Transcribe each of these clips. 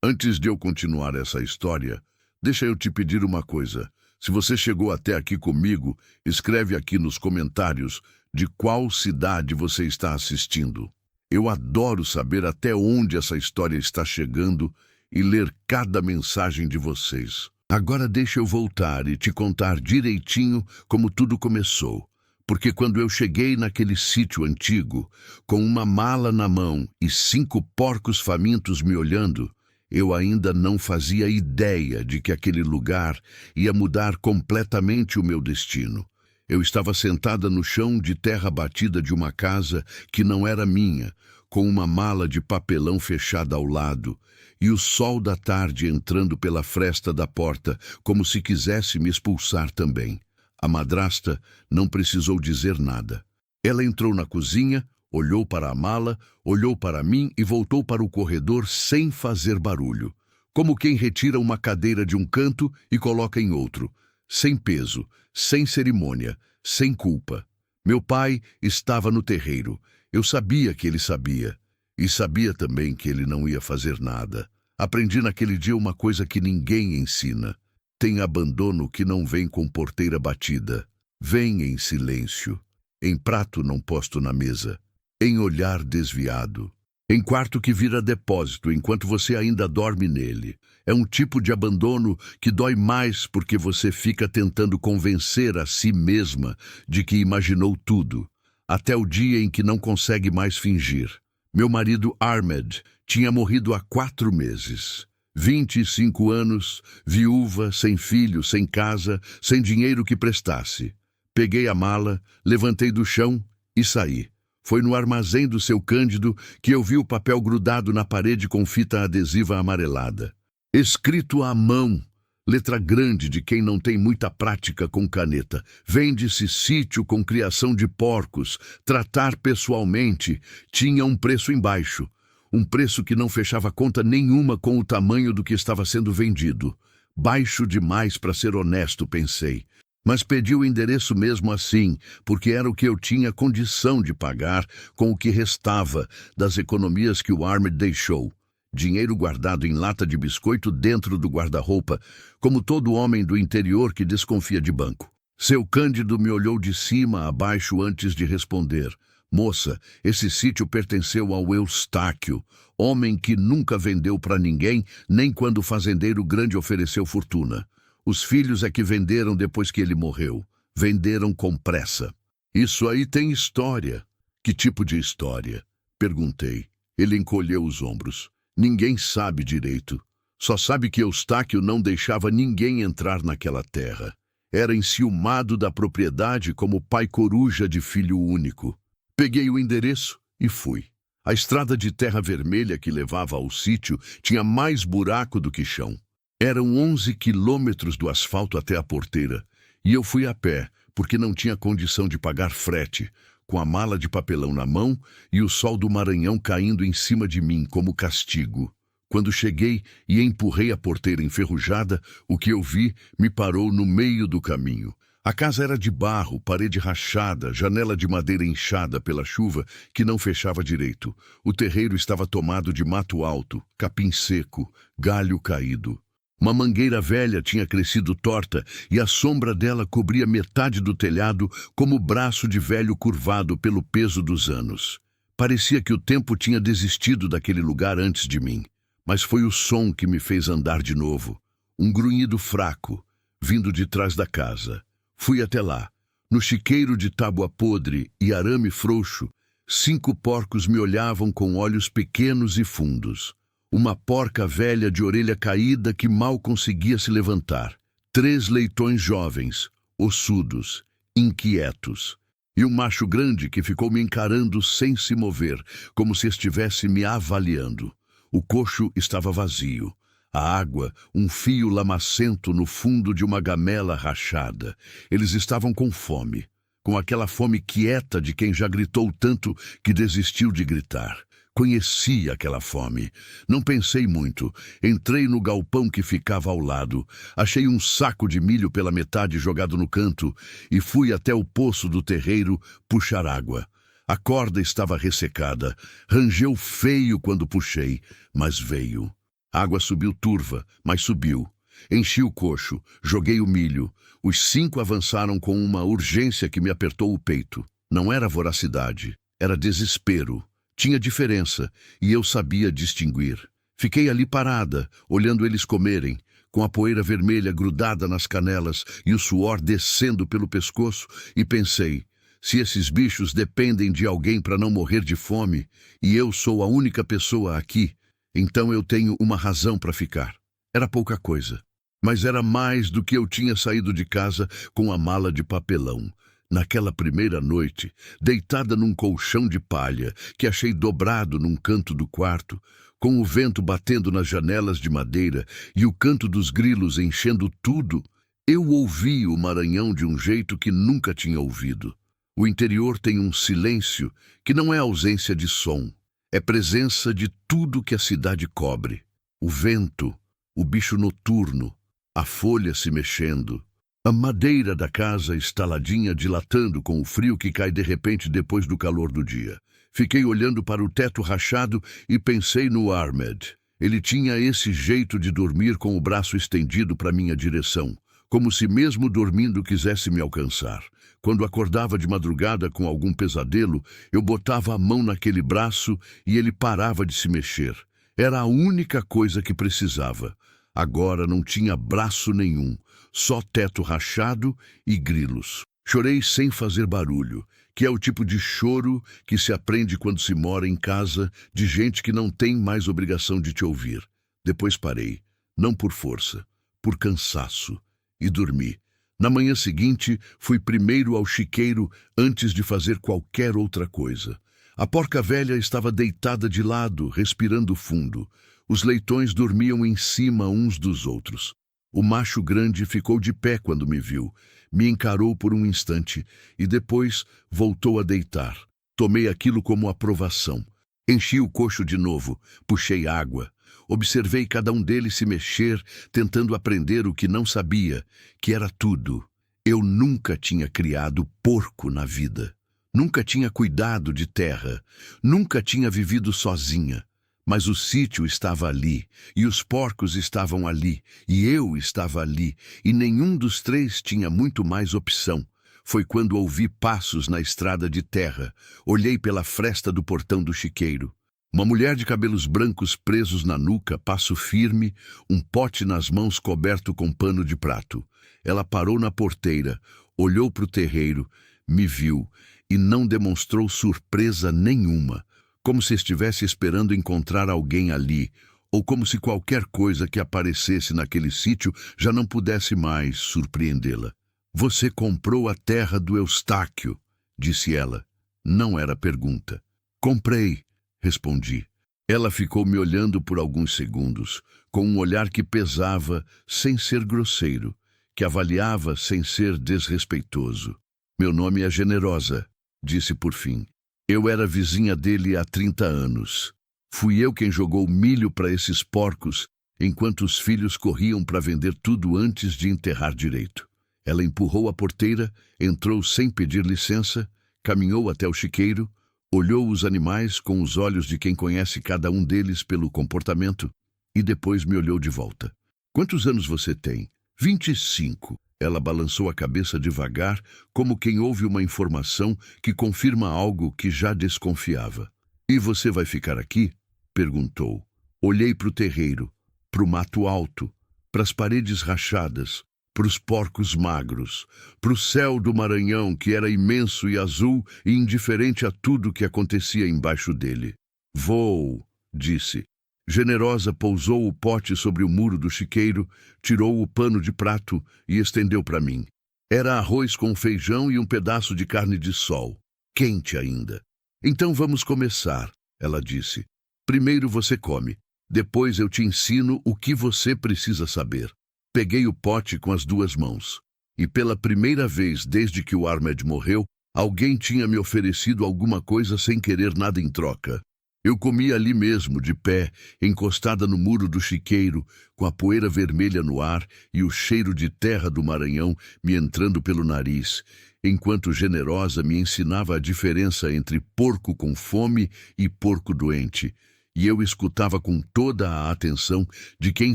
Antes de eu continuar essa história, deixa eu te pedir uma coisa. Se você chegou até aqui comigo, escreve aqui nos comentários de qual cidade você está assistindo. Eu adoro saber até onde essa história está chegando e ler cada mensagem de vocês. Agora deixa eu voltar e te contar direitinho como tudo começou. Porque quando eu cheguei naquele sítio antigo, com uma mala na mão e 5 porcos famintos me olhando, eu ainda não fazia ideia de que aquele lugar ia mudar completamente o meu destino. Eu estava sentada no chão de terra batida de uma casa que não era minha, com uma mala de papelão fechada ao lado, e o sol da tarde entrando pela fresta da porta, como se quisesse me expulsar também. A madrasta não precisou dizer nada. Ela entrou na cozinha, olhou para a mala, olhou para mim e voltou para o corredor sem fazer barulho, como quem retira uma cadeira de um canto e coloca em outro, sem peso, sem cerimônia, sem culpa. Meu pai estava no terreiro. Eu sabia que ele sabia. E sabia também que ele não ia fazer nada. Aprendi naquele dia uma coisa que ninguém ensina. Tem abandono que não vem com porteira batida. Vem em silêncio, em prato não posto na mesa, em olhar desviado, em quarto que vira depósito enquanto você ainda dorme nele. É um tipo de abandono que dói mais porque você fica tentando convencer a si mesma de que imaginou tudo, até o dia em que não consegue mais fingir. Meu marido Ahmed tinha morrido há 4 meses. 25 anos, viúva, sem filho, sem casa, sem dinheiro que prestasse. Peguei a mala, levantei do chão e saí. Foi no armazém do seu Cândido que eu vi o papel grudado na parede com fita adesiva amarelada. Escrito à mão, letra grande de quem não tem muita prática com caneta. Vende-se sítio com criação de porcos. Tratar pessoalmente tinha um preço embaixo. Um preço que não fechava conta nenhuma com o tamanho do que estava sendo vendido. Baixo demais para ser honesto, pensei. Mas pedi o endereço mesmo assim, porque era o que eu tinha condição de pagar com o que restava das economias que o Ahmed deixou. Dinheiro guardado em lata de biscoito dentro do guarda-roupa, como todo homem do interior que desconfia de banco. Seu Cândido me olhou de cima a baixo antes de responder. Moça, esse sítio pertenceu ao Eustáquio, homem que nunca vendeu para ninguém, nem quando o fazendeiro grande ofereceu fortuna. Os filhos é que venderam depois que ele morreu. Venderam com pressa. Isso aí tem história. Que tipo de história? Perguntei. Ele encolheu os ombros. Ninguém sabe direito. Só sabe que Eustáquio não deixava ninguém entrar naquela terra. Era enciumado da propriedade como pai coruja de filho único. Peguei o endereço e fui. A estrada de terra vermelha que levava ao sítio tinha mais buraco do que chão. Eram 11 quilômetros do asfalto até a porteira, e eu fui a pé, porque não tinha condição de pagar frete, com a mala de papelão na mão e o sol do Maranhão caindo em cima de mim como castigo. Quando cheguei e empurrei a porteira enferrujada, o que eu vi me parou no meio do caminho. A casa era de barro, parede rachada, janela de madeira inchada pela chuva que não fechava direito. O terreiro estava tomado de mato alto, capim seco, galho caído. Uma mangueira velha tinha crescido torta e a sombra dela cobria metade do telhado como braço de velho curvado pelo peso dos anos. Parecia que o tempo tinha desistido daquele lugar antes de mim. Mas foi o som que me fez andar de novo. Um grunhido fraco, vindo de trás da casa. Fui até lá. No chiqueiro de tábua podre e arame frouxo, 5 porcos me olhavam com olhos pequenos e fundos. Uma porca velha de orelha caída que mal conseguia se levantar. 3 leitões jovens, ossudos, inquietos. E um macho grande que ficou me encarando sem se mover, como se estivesse me avaliando. O coxo estava vazio. A água, um fio lamacento no fundo de uma gamela rachada. Eles estavam com fome, com aquela fome quieta de quem já gritou tanto que desistiu de gritar. Conheci aquela fome. Não pensei muito. Entrei no galpão que ficava ao lado. Achei um saco de milho pela metade jogado no canto e fui até o poço do terreiro puxar água. A corda estava ressecada. Rangeu feio quando puxei, mas veio. A água subiu turva, mas subiu. Enchi o coxo, joguei o milho. Os 5 avançaram com uma urgência que me apertou o peito. Não era voracidade, era desespero. Tinha diferença, e eu sabia distinguir. Fiquei ali parada, olhando eles comerem, com a poeira vermelha grudada nas canelas e o suor descendo pelo pescoço, e pensei, se esses bichos dependem de alguém para não morrer de fome, e eu sou a única pessoa aqui, então eu tenho uma razão para ficar. Era pouca coisa, mas era mais do que eu tinha saído de casa com a mala de papelão. Naquela primeira noite, deitada num colchão de palha que achei dobrado num canto do quarto, com o vento batendo nas janelas de madeira e o canto dos grilos enchendo tudo, eu ouvi o Maranhão de um jeito que nunca tinha ouvido. O interior tem um silêncio que não é ausência de som, é presença de tudo que a cidade cobre. O vento, o bicho noturno, a folha se mexendo, a madeira da casa estaladinha dilatando com o frio que cai de repente depois do calor do dia. Fiquei olhando para o teto rachado e pensei no Ahmed. Ele tinha esse jeito de dormir com o braço estendido para minha direção, como se mesmo dormindo quisesse me alcançar. Quando acordava de madrugada com algum pesadelo, eu botava a mão naquele braço e ele parava de se mexer. Era a única coisa que precisava. Agora não tinha braço nenhum, só teto rachado e grilos. Chorei sem fazer barulho, que é o tipo de choro que se aprende quando se mora em casa de gente que não tem mais obrigação de te ouvir. Depois parei, não por força, por cansaço, e dormi. Na manhã seguinte, fui primeiro ao chiqueiro antes de fazer qualquer outra coisa. A porca velha estava deitada de lado, respirando fundo. Os leitões dormiam em cima uns dos outros. O macho grande ficou de pé quando me viu. Me encarou por um instante e depois voltou a deitar. Tomei aquilo como aprovação. Enchi o coxo de novo, puxei água. Observei cada um deles se mexer, tentando aprender o que não sabia, que era tudo. Eu nunca tinha criado porco na vida. Nunca tinha cuidado de terra. Nunca tinha vivido sozinha. Mas o sítio estava ali, e os porcos estavam ali, e eu estava ali, e nenhum dos 3 tinha muito mais opção. Foi quando ouvi passos na estrada de terra. Olhei pela fresta do portão do chiqueiro. Uma mulher de cabelos brancos presos na nuca, passo firme, um pote nas mãos coberto com pano de prato. Ela parou na porteira, olhou para o terreiro, me viu e não demonstrou surpresa nenhuma, como se estivesse esperando encontrar alguém ali, ou como se qualquer coisa que aparecesse naquele sítio já não pudesse mais surpreendê-la. Você comprou a terra do Eustáquio, disse ela. Não era pergunta. Comprei, respondi. Ela ficou me olhando por alguns segundos, com um olhar que pesava sem ser grosseiro, que avaliava sem ser desrespeitoso. Meu nome é Generosa, disse por fim. Eu era vizinha dele há 30 anos. Fui eu quem jogou milho para esses porcos, enquanto os filhos corriam para vender tudo antes de enterrar direito. Ela empurrou a porteira, entrou sem pedir licença, caminhou até o chiqueiro, olhou os animais com os olhos de quem conhece cada um deles pelo comportamento e depois me olhou de volta. Quantos anos você tem? 25. Ela balançou a cabeça devagar, como quem ouve uma informação que confirma algo que já desconfiava. E você vai ficar aqui? Perguntou. Olhei para o terreiro, para o mato alto, para as paredes rachadas, para os porcos magros, para o céu do Maranhão que era imenso e azul e indiferente a tudo que acontecia embaixo dele. Vou, disse. Generosa pousou o pote sobre o muro do chiqueiro, tirou o pano de prato e estendeu para mim. Era arroz com feijão e um pedaço de carne de sol, quente ainda. Então vamos começar, ela disse. Primeiro você come, depois eu te ensino o que você precisa saber. Peguei o pote com as 2 mãos. E pela primeira vez desde que o Ahmed morreu, alguém tinha me oferecido alguma coisa sem querer nada em troca. Eu comi ali mesmo, de pé, encostada no muro do chiqueiro, com a poeira vermelha no ar e o cheiro de terra do Maranhão me entrando pelo nariz, enquanto Generosa me ensinava a diferença entre porco com fome e porco doente, e eu escutava com toda a atenção de quem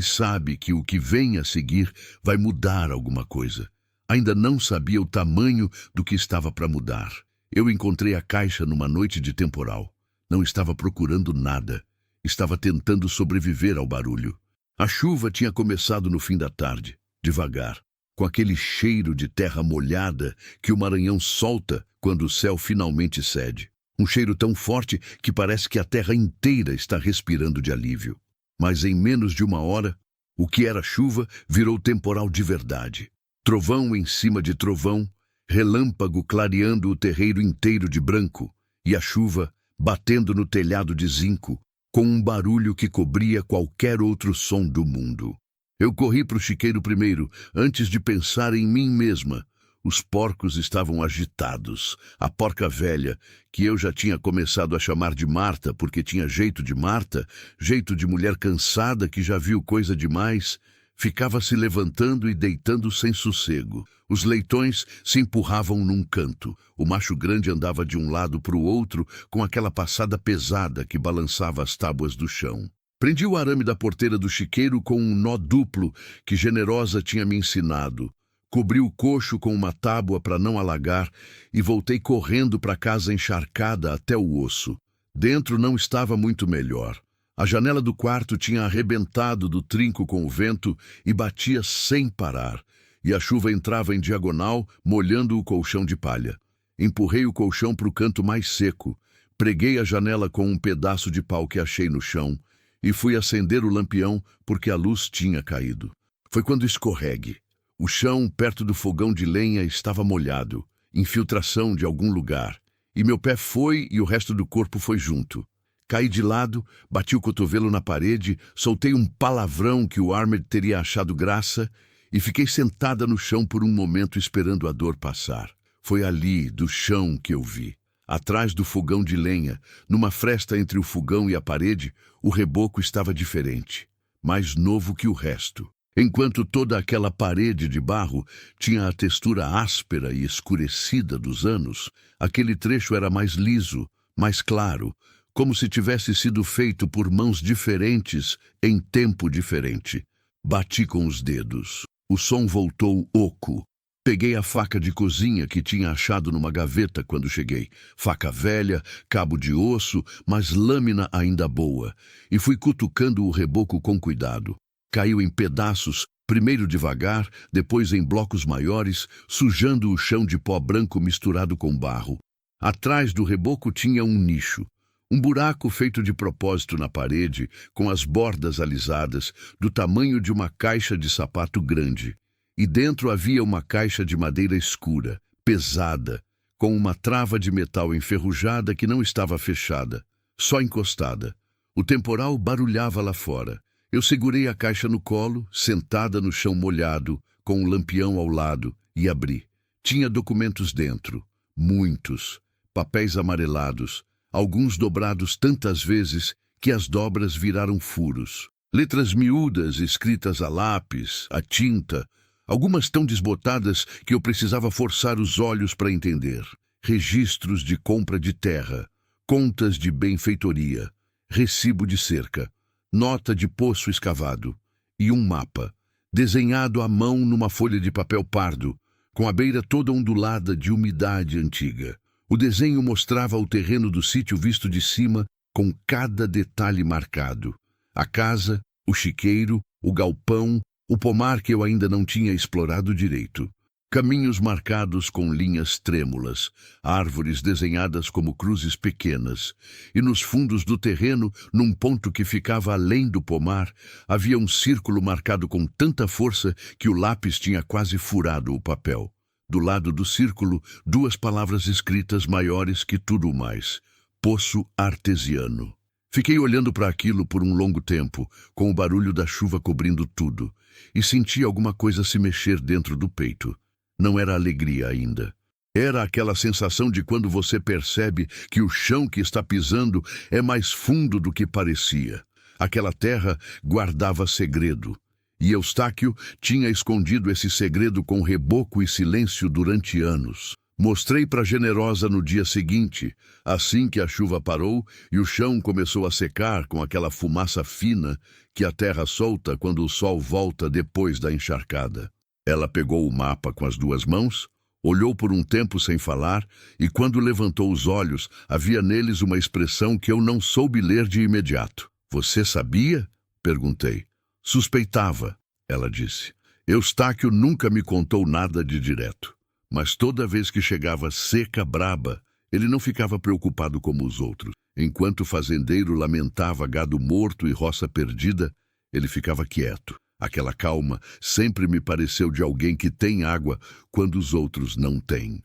sabe que o que vem a seguir vai mudar alguma coisa. Ainda não sabia o tamanho do que estava para mudar. Eu encontrei a caixa numa noite de temporal. Não estava procurando nada. Estava tentando sobreviver ao barulho. A chuva tinha começado no fim da tarde, devagar, com aquele cheiro de terra molhada que o Maranhão solta quando o céu finalmente cede. Um cheiro tão forte que parece que a terra inteira está respirando de alívio. Mas em menos de uma hora, o que era chuva virou temporal de verdade. Trovão em cima de trovão, relâmpago clareando o terreiro inteiro de branco, e a chuva batendo no telhado de zinco, com um barulho que cobria qualquer outro som do mundo. Eu corri para o chiqueiro primeiro, antes de pensar em mim mesma. Os porcos estavam agitados. A porca velha, que eu já tinha começado a chamar de Marta, porque tinha jeito de Marta, jeito de mulher cansada que já viu coisa demais, ficava se levantando e deitando sem sossego. Os leitões se empurravam num canto. O macho grande andava de um lado para o outro com aquela passada pesada que balançava as tábuas do chão. Prendi o arame da porteira do chiqueiro com um nó duplo que Generosa tinha me ensinado. Cobri o coxo com uma tábua para não alagar e voltei correndo para casa encharcada até o osso. Dentro não estava muito melhor. A janela do quarto tinha arrebentado do trinco com o vento e batia sem parar, e a chuva entrava em diagonal, molhando o colchão de palha. Empurrei o colchão para o canto mais seco, preguei a janela com um pedaço de pau que achei no chão e fui acender o lampião porque a luz tinha caído. Foi quando escorregue. O chão perto do fogão de lenha estava molhado, infiltração de algum lugar, e meu pé foi e o resto do corpo foi junto. Caí de lado, bati o cotovelo na parede, soltei um palavrão que o Armed teria achado graça e fiquei sentada no chão por um momento esperando a dor passar. Foi ali, do chão, que eu vi. Atrás do fogão de lenha, numa fresta entre o fogão e a parede, o reboco estava diferente, mais novo que o resto. Enquanto toda aquela parede de barro tinha a textura áspera e escurecida dos anos, aquele trecho era mais liso, mais claro, como se tivesse sido feito por mãos diferentes em tempo diferente. Bati com os dedos. O som voltou oco. Peguei a faca de cozinha que tinha achado numa gaveta quando cheguei. Faca velha, cabo de osso, mas lâmina ainda boa. E fui cutucando o reboco com cuidado. Caiu em pedaços, primeiro devagar, depois em blocos maiores, sujando o chão de pó branco misturado com barro. Atrás do reboco tinha um nicho. Um buraco feito de propósito na parede, com as bordas alisadas, do tamanho de uma caixa de sapato grande. E dentro havia uma caixa de madeira escura, pesada, com uma trava de metal enferrujada que não estava fechada, só encostada. O temporal barulhava lá fora. Eu segurei a caixa no colo, sentada no chão molhado, com um lampião ao lado, e abri. Tinha documentos dentro, muitos, papéis amarelados, alguns dobrados tantas vezes que as dobras viraram furos. Letras miúdas escritas a lápis, a tinta, algumas tão desbotadas que eu precisava forçar os olhos para entender. Registros de compra de terra, contas de benfeitoria, recibo de cerca, nota de poço escavado e um mapa, desenhado à mão numa folha de papel pardo, com a beira toda ondulada de umidade antiga. O desenho mostrava o terreno do sítio visto de cima, com cada detalhe marcado. A casa, o chiqueiro, o galpão, o pomar que eu ainda não tinha explorado direito. Caminhos marcados com linhas trêmulas, árvores desenhadas como cruzes pequenas, e nos fundos do terreno, num ponto que ficava além do pomar, havia um círculo marcado com tanta força que o lápis tinha quase furado o papel. Do lado do círculo, duas palavras escritas maiores que tudo mais: Poço Artesiano. Fiquei olhando para aquilo por um longo tempo, com o barulho da chuva cobrindo tudo, e senti alguma coisa se mexer dentro do peito. Não era alegria ainda. Era aquela sensação de quando você percebe que o chão que está pisando é mais fundo do que parecia. Aquela terra guardava segredo. E Eustáquio tinha escondido esse segredo com reboco e silêncio durante anos. Mostrei para Generosa no dia seguinte, assim que a chuva parou e o chão começou a secar com aquela fumaça fina que a terra solta quando o sol volta depois da encharcada. Ela pegou o mapa com as duas mãos, olhou por um tempo sem falar e quando levantou os olhos, havia neles uma expressão que eu não soube ler de imediato. Você sabia? Perguntei. Suspeitava, ela disse. Eustáquio nunca me contou nada de direto. Mas toda vez que chegava seca, braba, ele não ficava preocupado como os outros. Enquanto o fazendeiro lamentava gado morto e roça perdida, ele ficava quieto. Aquela calma sempre me pareceu de alguém que tem água quando os outros não têm.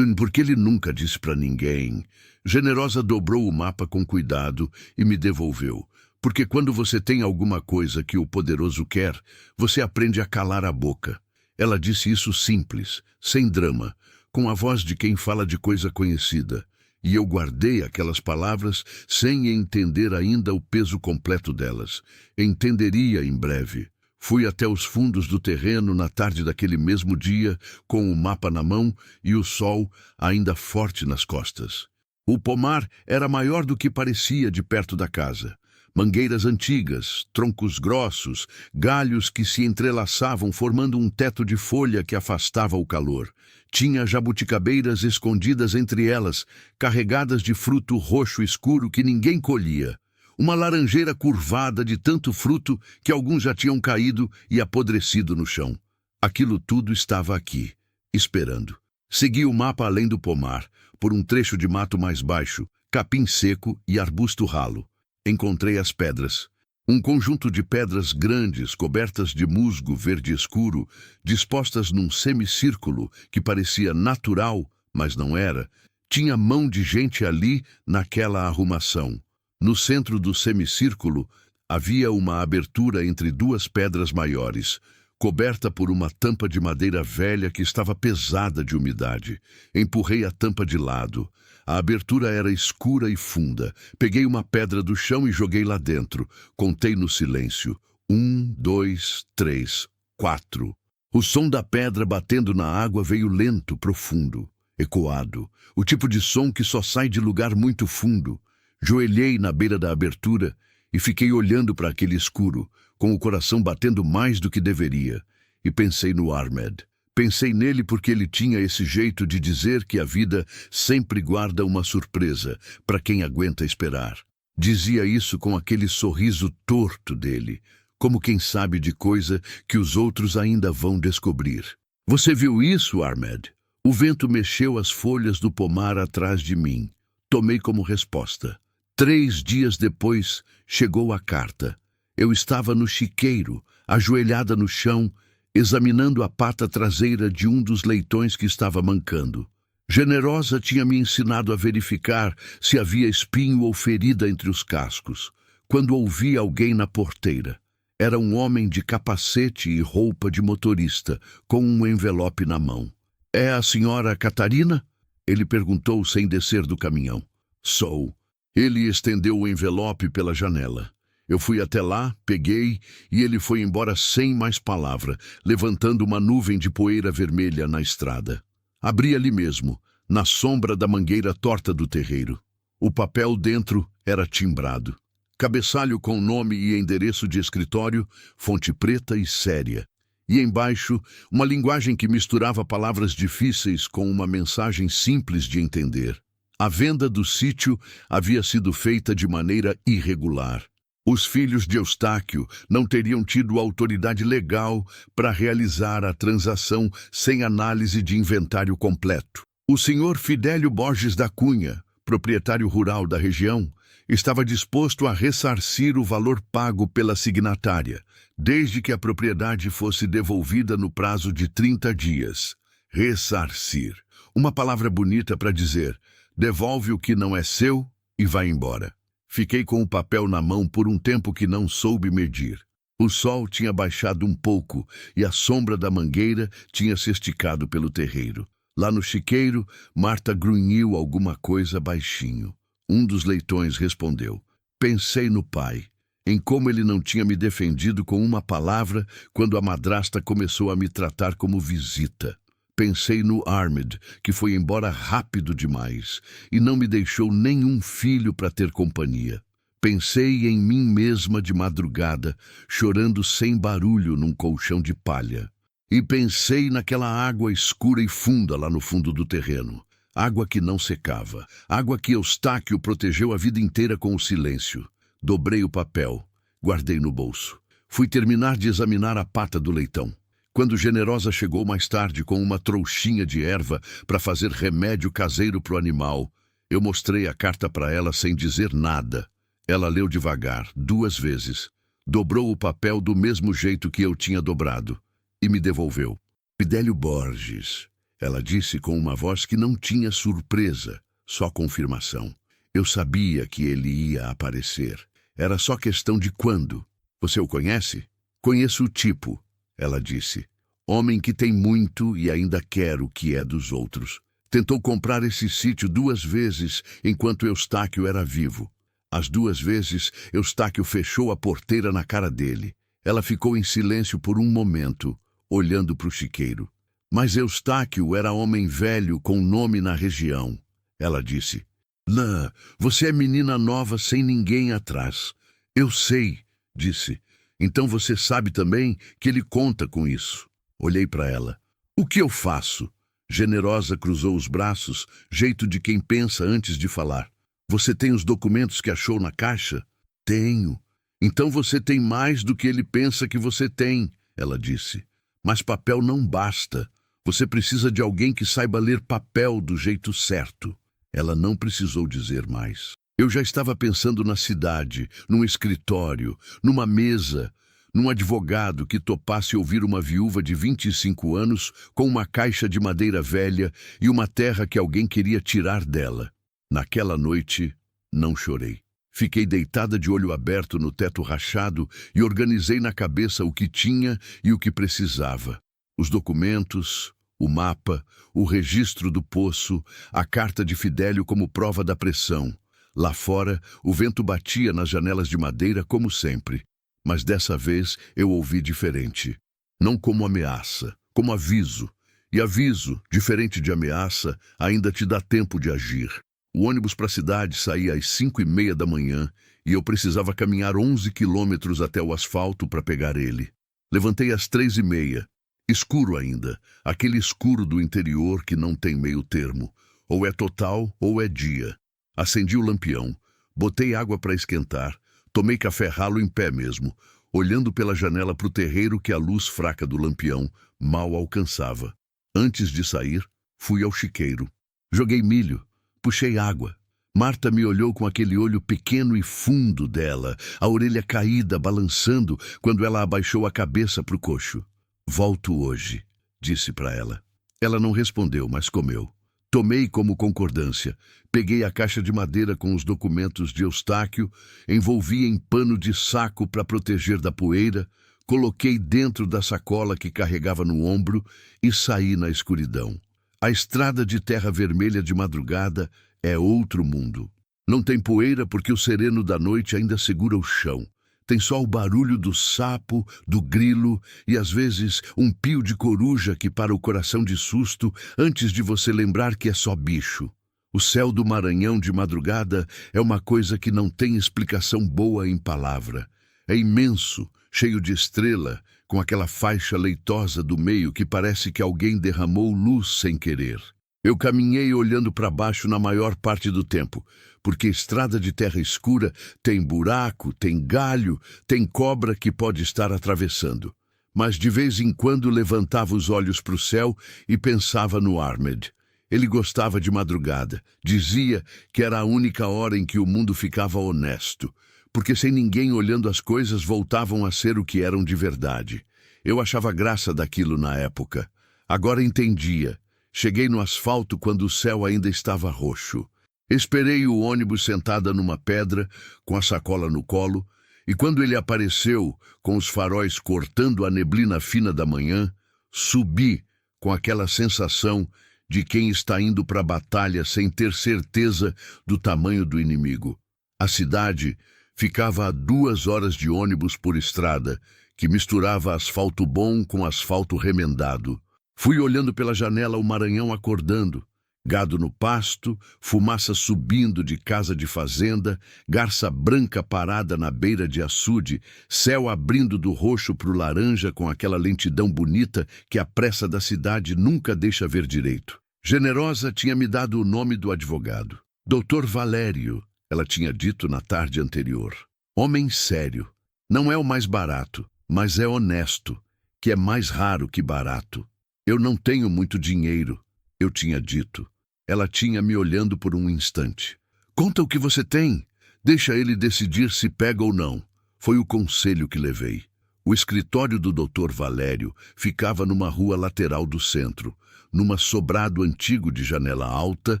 Porque ele nunca disse para ninguém. Generosa dobrou o mapa com cuidado e me devolveu. Porque quando você tem alguma coisa que o poderoso quer, você aprende a calar a boca. Ela disse isso simples, sem drama, com a voz de quem fala de coisa conhecida. E eu guardei aquelas palavras sem entender ainda o peso completo delas. Entenderia em breve. Fui até os fundos do terreno na tarde daquele mesmo dia, com o mapa na mão e o sol ainda forte nas costas. O pomar era maior do que parecia de perto da casa. Mangueiras antigas, troncos grossos, galhos que se entrelaçavam formando um teto de folha que afastava o calor. Tinha jabuticabeiras escondidas entre elas, carregadas de fruto roxo escuro que ninguém colhia. Uma laranjeira curvada de tanto fruto que alguns já tinham caído e apodrecido no chão. Aquilo tudo estava aqui, esperando. Segui o mapa além do pomar, por um trecho de mato mais baixo, capim seco e arbusto ralo. Encontrei as pedras. Um conjunto de pedras grandes, cobertas de musgo verde escuro, dispostas num semicírculo que parecia natural, mas não era. Tinha mão de gente ali naquela arrumação. No centro do semicírculo havia uma abertura entre duas pedras maiores, coberta por uma tampa de madeira velha que estava pesada de umidade. Empurrei a tampa de lado. A abertura era escura e funda. Peguei uma pedra do chão e joguei lá dentro. Contei no silêncio. 1, 2, 3, 4. O som da pedra batendo na água veio lento, profundo, ecoado. O tipo de som que só sai de lugar muito fundo. Joelhei na beira da abertura e fiquei olhando para aquele escuro, com o coração batendo mais do que deveria. E pensei no Ahmed. Pensei nele porque ele tinha esse jeito de dizer que a vida sempre guarda uma surpresa para quem aguenta esperar. Dizia isso com aquele sorriso torto dele, como quem sabe de coisa que os outros ainda vão descobrir. Você viu isso, Ahmed? O vento mexeu as folhas do pomar atrás de mim. Tomei como resposta. 3 dias depois, chegou a carta. Eu estava no chiqueiro, ajoelhada no chão, examinando a pata traseira de um dos leitões que estava mancando. Generosa tinha me ensinado a verificar se havia espinho ou ferida entre os cascos, quando ouvi alguém na porteira. Era um homem de capacete e roupa de motorista, com um envelope na mão. É a senhora Catarina? Ele perguntou sem descer do caminhão. Sou. Ele estendeu o envelope pela janela. Eu fui até lá, peguei, e ele foi embora sem mais palavra, levantando uma nuvem de poeira vermelha na estrada. Abri ali mesmo, na sombra da mangueira torta do terreiro. O papel dentro era timbrado. Cabeçalho com nome e endereço de escritório, fonte preta e séria. E embaixo, uma linguagem que misturava palavras difíceis com uma mensagem simples de entender. A venda do sítio havia sido feita de maneira irregular. Os filhos de Eustáquio não teriam tido autoridade legal para realizar a transação sem análise de inventário completo. O senhor Fidélio Borges da Cunha, proprietário rural da região, estava disposto a ressarcir o valor pago pela signatária, desde que a propriedade fosse devolvida no prazo de 30 dias. Ressarcir. Uma palavra bonita para dizer, devolve o que não é seu e vai embora. Fiquei com o papel na mão por um tempo que não soube medir. O sol tinha baixado um pouco e a sombra da mangueira tinha se esticado pelo terreiro. Lá no chiqueiro, Marta grunhiu alguma coisa baixinho. Um dos leitões respondeu. Pensei no pai, em como ele não tinha me defendido com uma palavra quando a madrasta começou a me tratar como visita. Pensei no Armed, que foi embora rápido demais e não me deixou nenhum filho para ter companhia. Pensei em mim mesma de madrugada, chorando sem barulho num colchão de palha. E pensei naquela água escura e funda lá no fundo do terreno. Água que não secava. Água que Eustáquio protegeu a vida inteira com o silêncio. Dobrei o papel, guardei no bolso. Fui terminar de examinar a pata do leitão. Quando Generosa chegou mais tarde com uma trouxinha de erva para fazer remédio caseiro para o animal, eu mostrei a carta para ela sem dizer nada. Ela leu devagar, 2 vezes. Dobrou o papel do mesmo jeito que eu tinha dobrado e me devolveu. Fidélio Borges, ela disse com uma voz que não tinha surpresa, só confirmação. Eu sabia que ele ia aparecer. Era só questão de quando. Você o conhece? Conheço o tipo, ela disse. Homem que tem muito e ainda quer o que é dos outros. Tentou comprar esse sítio 2 vezes enquanto Eustáquio era vivo. As 2 vezes, Eustáquio fechou a porteira na cara dele. Ela ficou em silêncio por um momento, olhando para o chiqueiro. Mas Eustáquio era homem velho com nome na região. Ela disse, Lã, você é menina nova sem ninguém atrás. Eu sei, disse. Então você sabe também que ele conta com isso. Olhei para ela. O que eu faço? Generosa cruzou os braços, jeito de quem pensa antes de falar. Você tem os documentos que achou na caixa? Tenho. Então você tem mais do que ele pensa que você tem, ela disse. Mas papel não basta. Você precisa de alguém que saiba ler papel do jeito certo. Ela não precisou dizer mais. Eu já estava pensando na cidade, num escritório, numa mesa, num advogado que topasse ouvir uma viúva de 25 anos com uma caixa de madeira velha e uma terra que alguém queria tirar dela. Naquela noite, não chorei. Fiquei deitada de olho aberto no teto rachado e organizei na cabeça o que tinha e o que precisava. Os documentos, o mapa, o registro do poço, a carta de Fidélio como prova da pressão. Lá fora, o vento batia nas janelas de madeira como sempre. Mas dessa vez eu ouvi diferente. Não como ameaça, como aviso. E aviso, diferente de ameaça, ainda te dá tempo de agir. O ônibus para a cidade saía às 5:30 da manhã e eu precisava caminhar 11 quilômetros até o asfalto para pegar ele. Levantei às 3:30. Escuro ainda, aquele escuro do interior que não tem meio termo. Ou é total ou é dia. Acendi o lampião, botei água para esquentar, tomei café ralo em pé mesmo, olhando pela janela para o terreiro que a luz fraca do lampião mal alcançava. Antes de sair, fui ao chiqueiro. Joguei milho. Puxei água. Marta me olhou com aquele olho pequeno e fundo dela, a orelha caída, balançando, quando ela abaixou a cabeça para o coxo. Volto hoje, disse para ela. Ela não respondeu, mas comeu. Tomei como concordância. Peguei a caixa de madeira com os documentos de Eustáquio, envolvi em pano de saco para proteger da poeira, coloquei dentro da sacola que carregava no ombro e saí na escuridão. A estrada de terra vermelha de madrugada é outro mundo. Não tem poeira porque o sereno da noite ainda segura o chão. Tem só o barulho do sapo, do grilo e às vezes um pio de coruja que para o coração de susto antes de você lembrar que é só bicho. O céu do Maranhão de madrugada é uma coisa que não tem explicação boa em palavra. É imenso, cheio de estrela, com aquela faixa leitosa do meio que parece que alguém derramou luz sem querer. Eu caminhei olhando para baixo na maior parte do tempo, porque estrada de terra escura tem buraco, tem galho, tem cobra que pode estar atravessando. Mas de vez em quando levantava os olhos para o céu e pensava no Armed. Ele gostava de madrugada, dizia que era a única hora em que o mundo ficava honesto, porque sem ninguém olhando as coisas voltavam a ser o que eram de verdade. Eu achava graça daquilo na época. Agora entendia. Cheguei no asfalto quando o céu ainda estava roxo. Esperei o ônibus sentada numa pedra, com a sacola no colo, e quando ele apareceu, com os faróis cortando a neblina fina da manhã, subi com aquela sensação de quem está indo para a batalha sem ter certeza do tamanho do inimigo. A cidade ficava a 2 horas de ônibus por estrada, que misturava asfalto bom com asfalto remendado. Fui olhando pela janela o Maranhão acordando. Gado no pasto, fumaça subindo de casa de fazenda, garça branca parada na beira de açude, céu abrindo do roxo para o laranja com aquela lentidão bonita que a pressa da cidade nunca deixa ver direito. Generosa tinha me dado o nome do advogado. Doutor Valério, ela tinha dito na tarde anterior. Homem sério. Não é o mais barato, mas é honesto, que é mais raro que barato. Eu não tenho muito dinheiro, eu tinha dito. Ela tinha me olhando por um instante. Conta o que você tem. Deixa ele decidir se pega ou não. Foi o conselho que levei. O escritório do Dr. Valério ficava numa rua lateral do centro, numa sobrado antigo de janela alta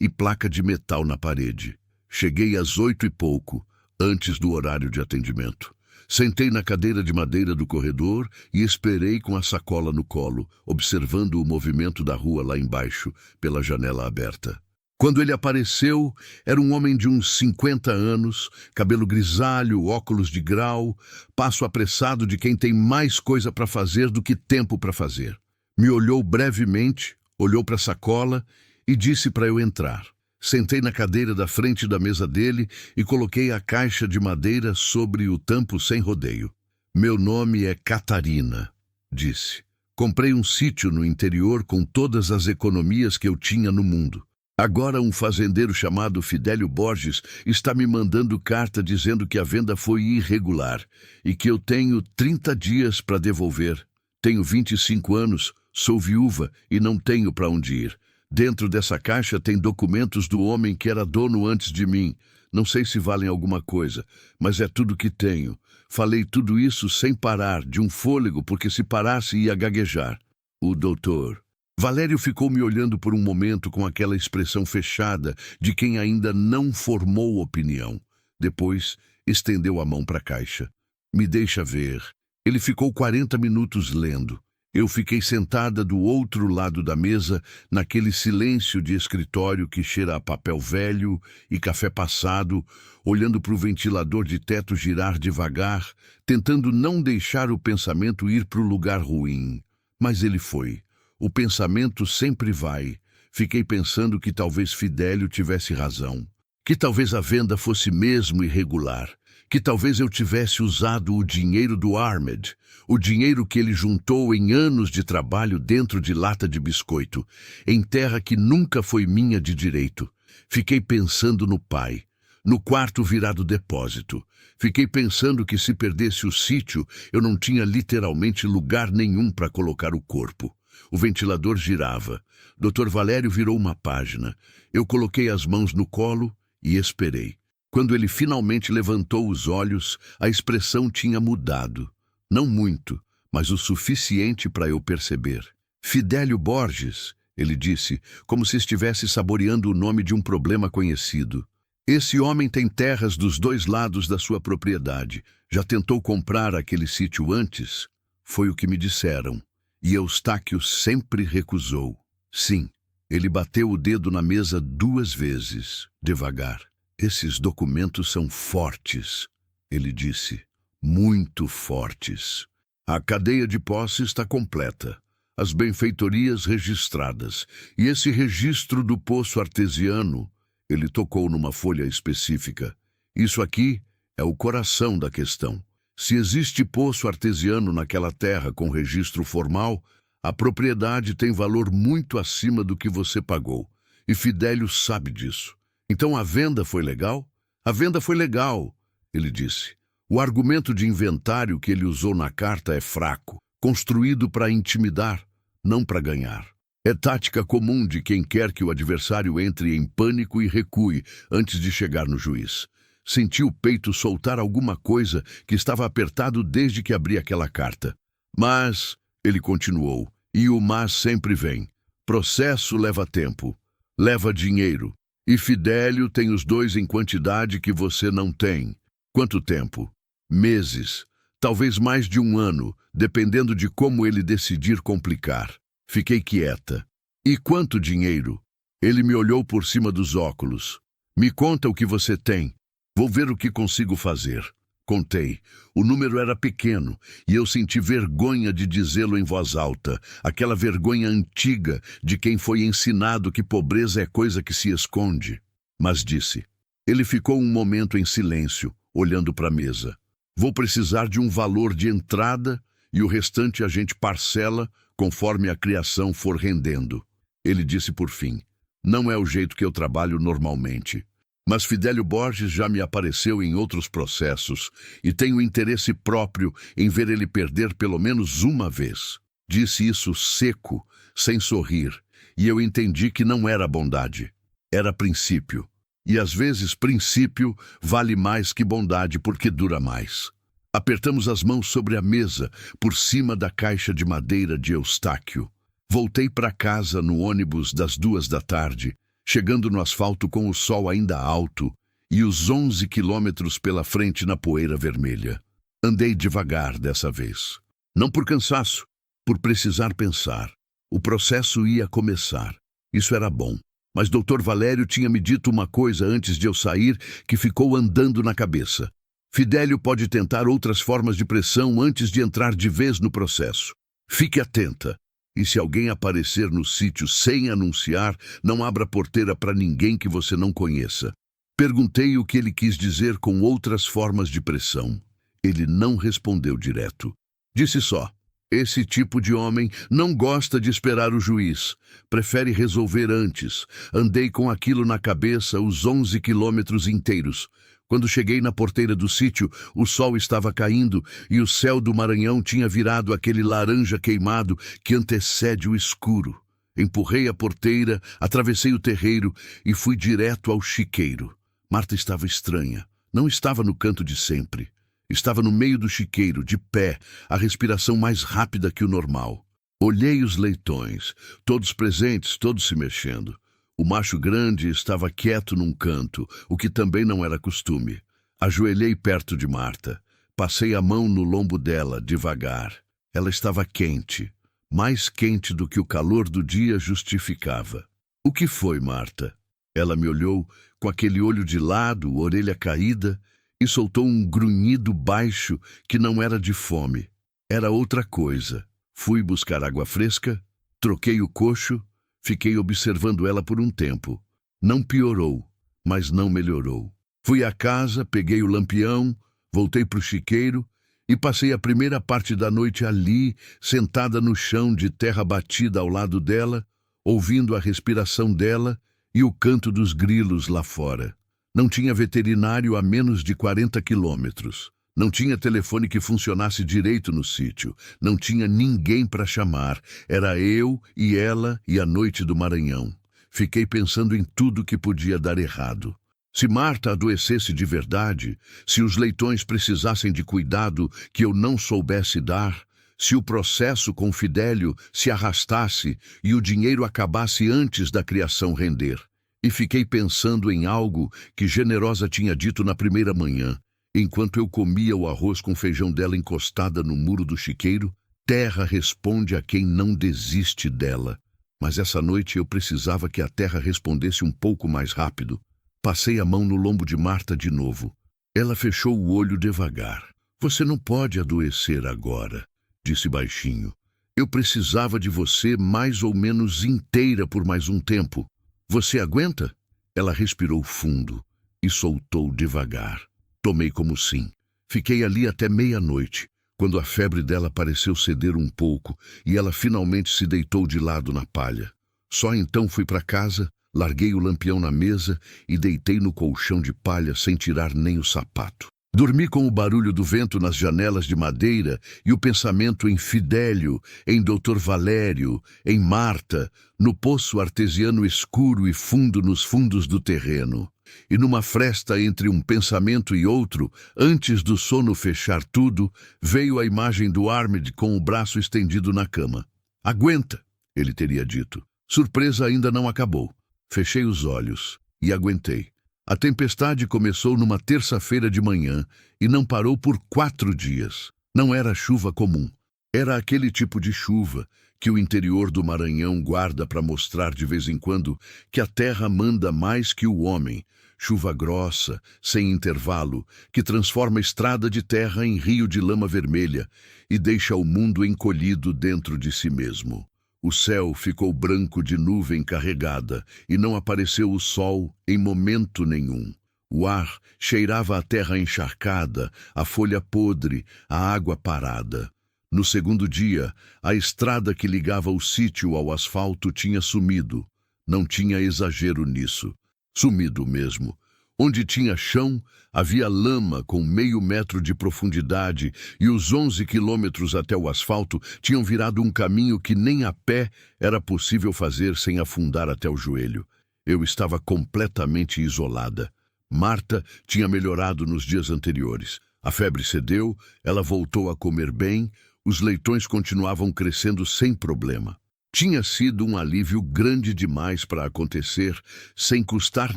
e placa de metal na parede. Cheguei às 8 e pouco, antes do horário de atendimento. Sentei na cadeira de madeira do corredor e esperei com a sacola no colo, observando o movimento da rua lá embaixo, pela janela aberta. Quando ele apareceu, era um homem de uns 50 anos, cabelo grisalho, óculos de grau, passo apressado de quem tem mais coisa para fazer do que tempo para fazer. Me olhou brevemente, olhou para a sacola e disse para eu entrar. Sentei na cadeira da frente da mesa dele e coloquei a caixa de madeira sobre o tampo sem rodeio. Meu nome é Catarina, disse. Comprei um sítio no interior com todas as economias que eu tinha no mundo. Agora um fazendeiro chamado Fidélio Borges está me mandando carta dizendo que a venda foi irregular e que eu tenho 30 dias para devolver. Tenho 25 anos, sou viúva e não tenho para onde ir. Dentro dessa caixa tem documentos do homem que era dono antes de mim. Não sei se valem alguma coisa, mas é tudo que tenho. Falei tudo isso sem parar, de um fôlego, porque se parasse ia gaguejar. O doutor Valério ficou me olhando por um momento com aquela expressão fechada de quem ainda não formou opinião. Depois, estendeu a mão para a caixa. Me deixa ver. Ele ficou 40 minutos lendo. Eu fiquei sentada do outro lado da mesa, naquele silêncio de escritório que cheira a papel velho e café passado, olhando para o ventilador de teto girar devagar, tentando não deixar o pensamento ir para o lugar ruim. Mas ele foi. O pensamento sempre vai. Fiquei pensando que talvez Fidélio tivesse razão. Que talvez a venda fosse mesmo irregular. Que talvez eu tivesse usado o dinheiro do Ahmed, o dinheiro que ele juntou em anos de trabalho dentro de lata de biscoito, em terra que nunca foi minha de direito. Fiquei pensando no pai, no quarto virado depósito. Fiquei pensando que se perdesse o sítio, eu não tinha literalmente lugar nenhum para colocar o corpo. O ventilador girava. Dr. Valério virou uma página. Eu coloquei as mãos no colo e esperei. Quando ele finalmente levantou os olhos, a expressão tinha mudado. Não muito, mas o suficiente para eu perceber. Fidélio Borges, ele disse, como se estivesse saboreando o nome de um problema conhecido. Esse homem tem terras dos dois lados da sua propriedade. Já tentou comprar aquele sítio antes? Foi o que me disseram. E Eustáquio sempre recusou. Sim, ele bateu o dedo na mesa 2 vezes, devagar. Esses documentos são fortes, ele disse. Muito fortes. A cadeia de posse está completa. As benfeitorias registradas. E esse registro do poço artesiano, ele tocou numa folha específica. Isso aqui é o coração da questão. Se existe poço artesiano naquela terra com registro formal, a propriedade tem valor muito acima do que você pagou. E Fidélio sabe disso. Então a venda foi legal? A venda foi legal, ele disse. O argumento de inventário que ele usou na carta é fraco, construído para intimidar, não para ganhar. É tática comum de quem quer que o adversário entre em pânico e recue antes de chegar no juiz. Senti o peito soltar alguma coisa que estava apertado desde que abri aquela carta. Mas, ele continuou, e o mas sempre vem. Processo leva tempo, leva dinheiro. E Fidélio tem os dois em quantidade que você não tem. Quanto tempo? Meses. Talvez mais de 1 ano, dependendo de como ele decidir complicar. Fiquei quieta. E quanto dinheiro? Ele me olhou por cima dos óculos. Me conta o que você tem. Vou ver o que consigo fazer. Contei. O número era pequeno e eu senti vergonha de dizê-lo em voz alta, aquela vergonha antiga de quem foi ensinado que pobreza é coisa que se esconde. Mas disse. Ele ficou um momento em silêncio, olhando para a mesa. Vou precisar de um valor de entrada e o restante a gente parcela conforme a criação for rendendo. Ele disse por fim. Não é o jeito que eu trabalho normalmente. Mas Fidélio Borges já me apareceu em outros processos e tenho interesse próprio em ver ele perder pelo menos uma vez. Disse isso seco, sem sorrir, e eu entendi que não era bondade. Era princípio. E às vezes princípio vale mais que bondade porque dura mais. Apertamos as mãos sobre a mesa, por cima da caixa de madeira de Eustáquio. Voltei para casa no ônibus das 2 da tarde, chegando no asfalto com o sol ainda alto e os 11 quilômetros pela frente na poeira vermelha. Andei devagar dessa vez. Não por cansaço, por precisar pensar. O processo ia começar. Isso era bom. Mas Dr. Valério tinha me dito uma coisa antes de eu sair que ficou andando na cabeça. Fidélio pode tentar outras formas de pressão antes de entrar de vez no processo. Fique atenta. E se alguém aparecer no sítio sem anunciar, não abra a porteira para ninguém que você não conheça. Perguntei o que ele quis dizer com outras formas de pressão. Ele não respondeu direto. Disse só, esse tipo de homem não gosta de esperar o juiz. Prefere resolver antes. Andei com aquilo na cabeça os 11 quilômetros inteiros. Quando cheguei na porteira do sítio, o sol estava caindo e o céu do Maranhão tinha virado aquele laranja queimado que antecede o escuro. Empurrei a porteira, atravessei o terreiro e fui direto ao chiqueiro. Marta estava estranha. Não estava no canto de sempre. Estava no meio do chiqueiro, de pé, a respiração mais rápida que o normal. Olhei os leitões, todos presentes, todos se mexendo. O macho grande estava quieto num canto, o que também não era costume. Ajoelhei perto de Marta. Passei a mão no lombo dela, devagar. Ela estava quente, mais quente do que o calor do dia justificava. O que foi, Marta? Ela me olhou com aquele olho de lado, orelha caída, e soltou um grunhido baixo que não era de fome. Era outra coisa. Fui buscar água fresca, troquei o cocho. Fiquei observando ela por um tempo. Não piorou, mas não melhorou. Fui à casa, peguei o lampião, voltei para o chiqueiro e passei a primeira parte da noite ali, sentada no chão de terra batida ao lado dela, ouvindo a respiração dela e o canto dos grilos lá fora. Não tinha veterinário a menos de 40 quilômetros. Não tinha telefone que funcionasse direito no sítio. Não tinha ninguém para chamar. Era eu e ela e a noite do Maranhão. Fiquei pensando em tudo que podia dar errado. Se Marta adoecesse de verdade, se os leitões precisassem de cuidado que eu não soubesse dar, se o processo com Fidélio se arrastasse e o dinheiro acabasse antes da criação render. E fiquei pensando em algo que Generosa tinha dito na primeira manhã. Enquanto eu comia o arroz com feijão dela encostada no muro do chiqueiro, terra responde a quem não desiste dela. Mas essa noite eu precisava que a terra respondesse um pouco mais rápido. Passei a mão no lombo de Marta de novo. Ela fechou o olho devagar. Você não pode adoecer agora, disse baixinho. Eu precisava de você mais ou menos inteira por mais um tempo. Você aguenta? Ela respirou fundo e soltou devagar. Tomei como sim. Fiquei ali até meia-noite, quando a febre dela pareceu ceder um pouco e ela finalmente se deitou de lado na palha. Só então fui para casa, larguei o lampião na mesa e deitei no colchão de palha sem tirar nem o sapato. Dormi com o barulho do vento nas janelas de madeira e o pensamento em Fidélio, em Dr. Valério, em Marta, no poço artesiano escuro e fundo nos fundos do terreno. E numa fresta entre um pensamento e outro, antes do sono fechar tudo, veio a imagem do Armed com o braço estendido na cama. Aguenta, ele teria dito. Surpresa ainda não acabou. Fechei os olhos e aguentei. A tempestade começou numa terça-feira de manhã e não parou por 4 dias. Não era chuva comum. Era aquele tipo de chuva que o interior do Maranhão guarda para mostrar de vez em quando que a terra manda mais que o homem. Chuva grossa, sem intervalo, que transforma estrada de terra em rio de lama vermelha e deixa o mundo encolhido dentro de si mesmo. O céu ficou branco de nuvem carregada e não apareceu o sol em momento nenhum. O ar cheirava a terra encharcada, a folha podre, a água parada. No segundo dia, a estrada que ligava o sítio ao asfalto tinha sumido. Não tinha exagero nisso. Sumido mesmo. Onde tinha chão, havia lama com meio metro de profundidade e os 11 quilômetros até o asfalto tinham virado um caminho que nem a pé era possível fazer sem afundar até o joelho. Eu estava completamente isolada. Marta tinha melhorado nos dias anteriores. A febre cedeu, ela voltou a comer bem, os leitões continuavam crescendo sem problema. Tinha sido um alívio grande demais para acontecer sem custar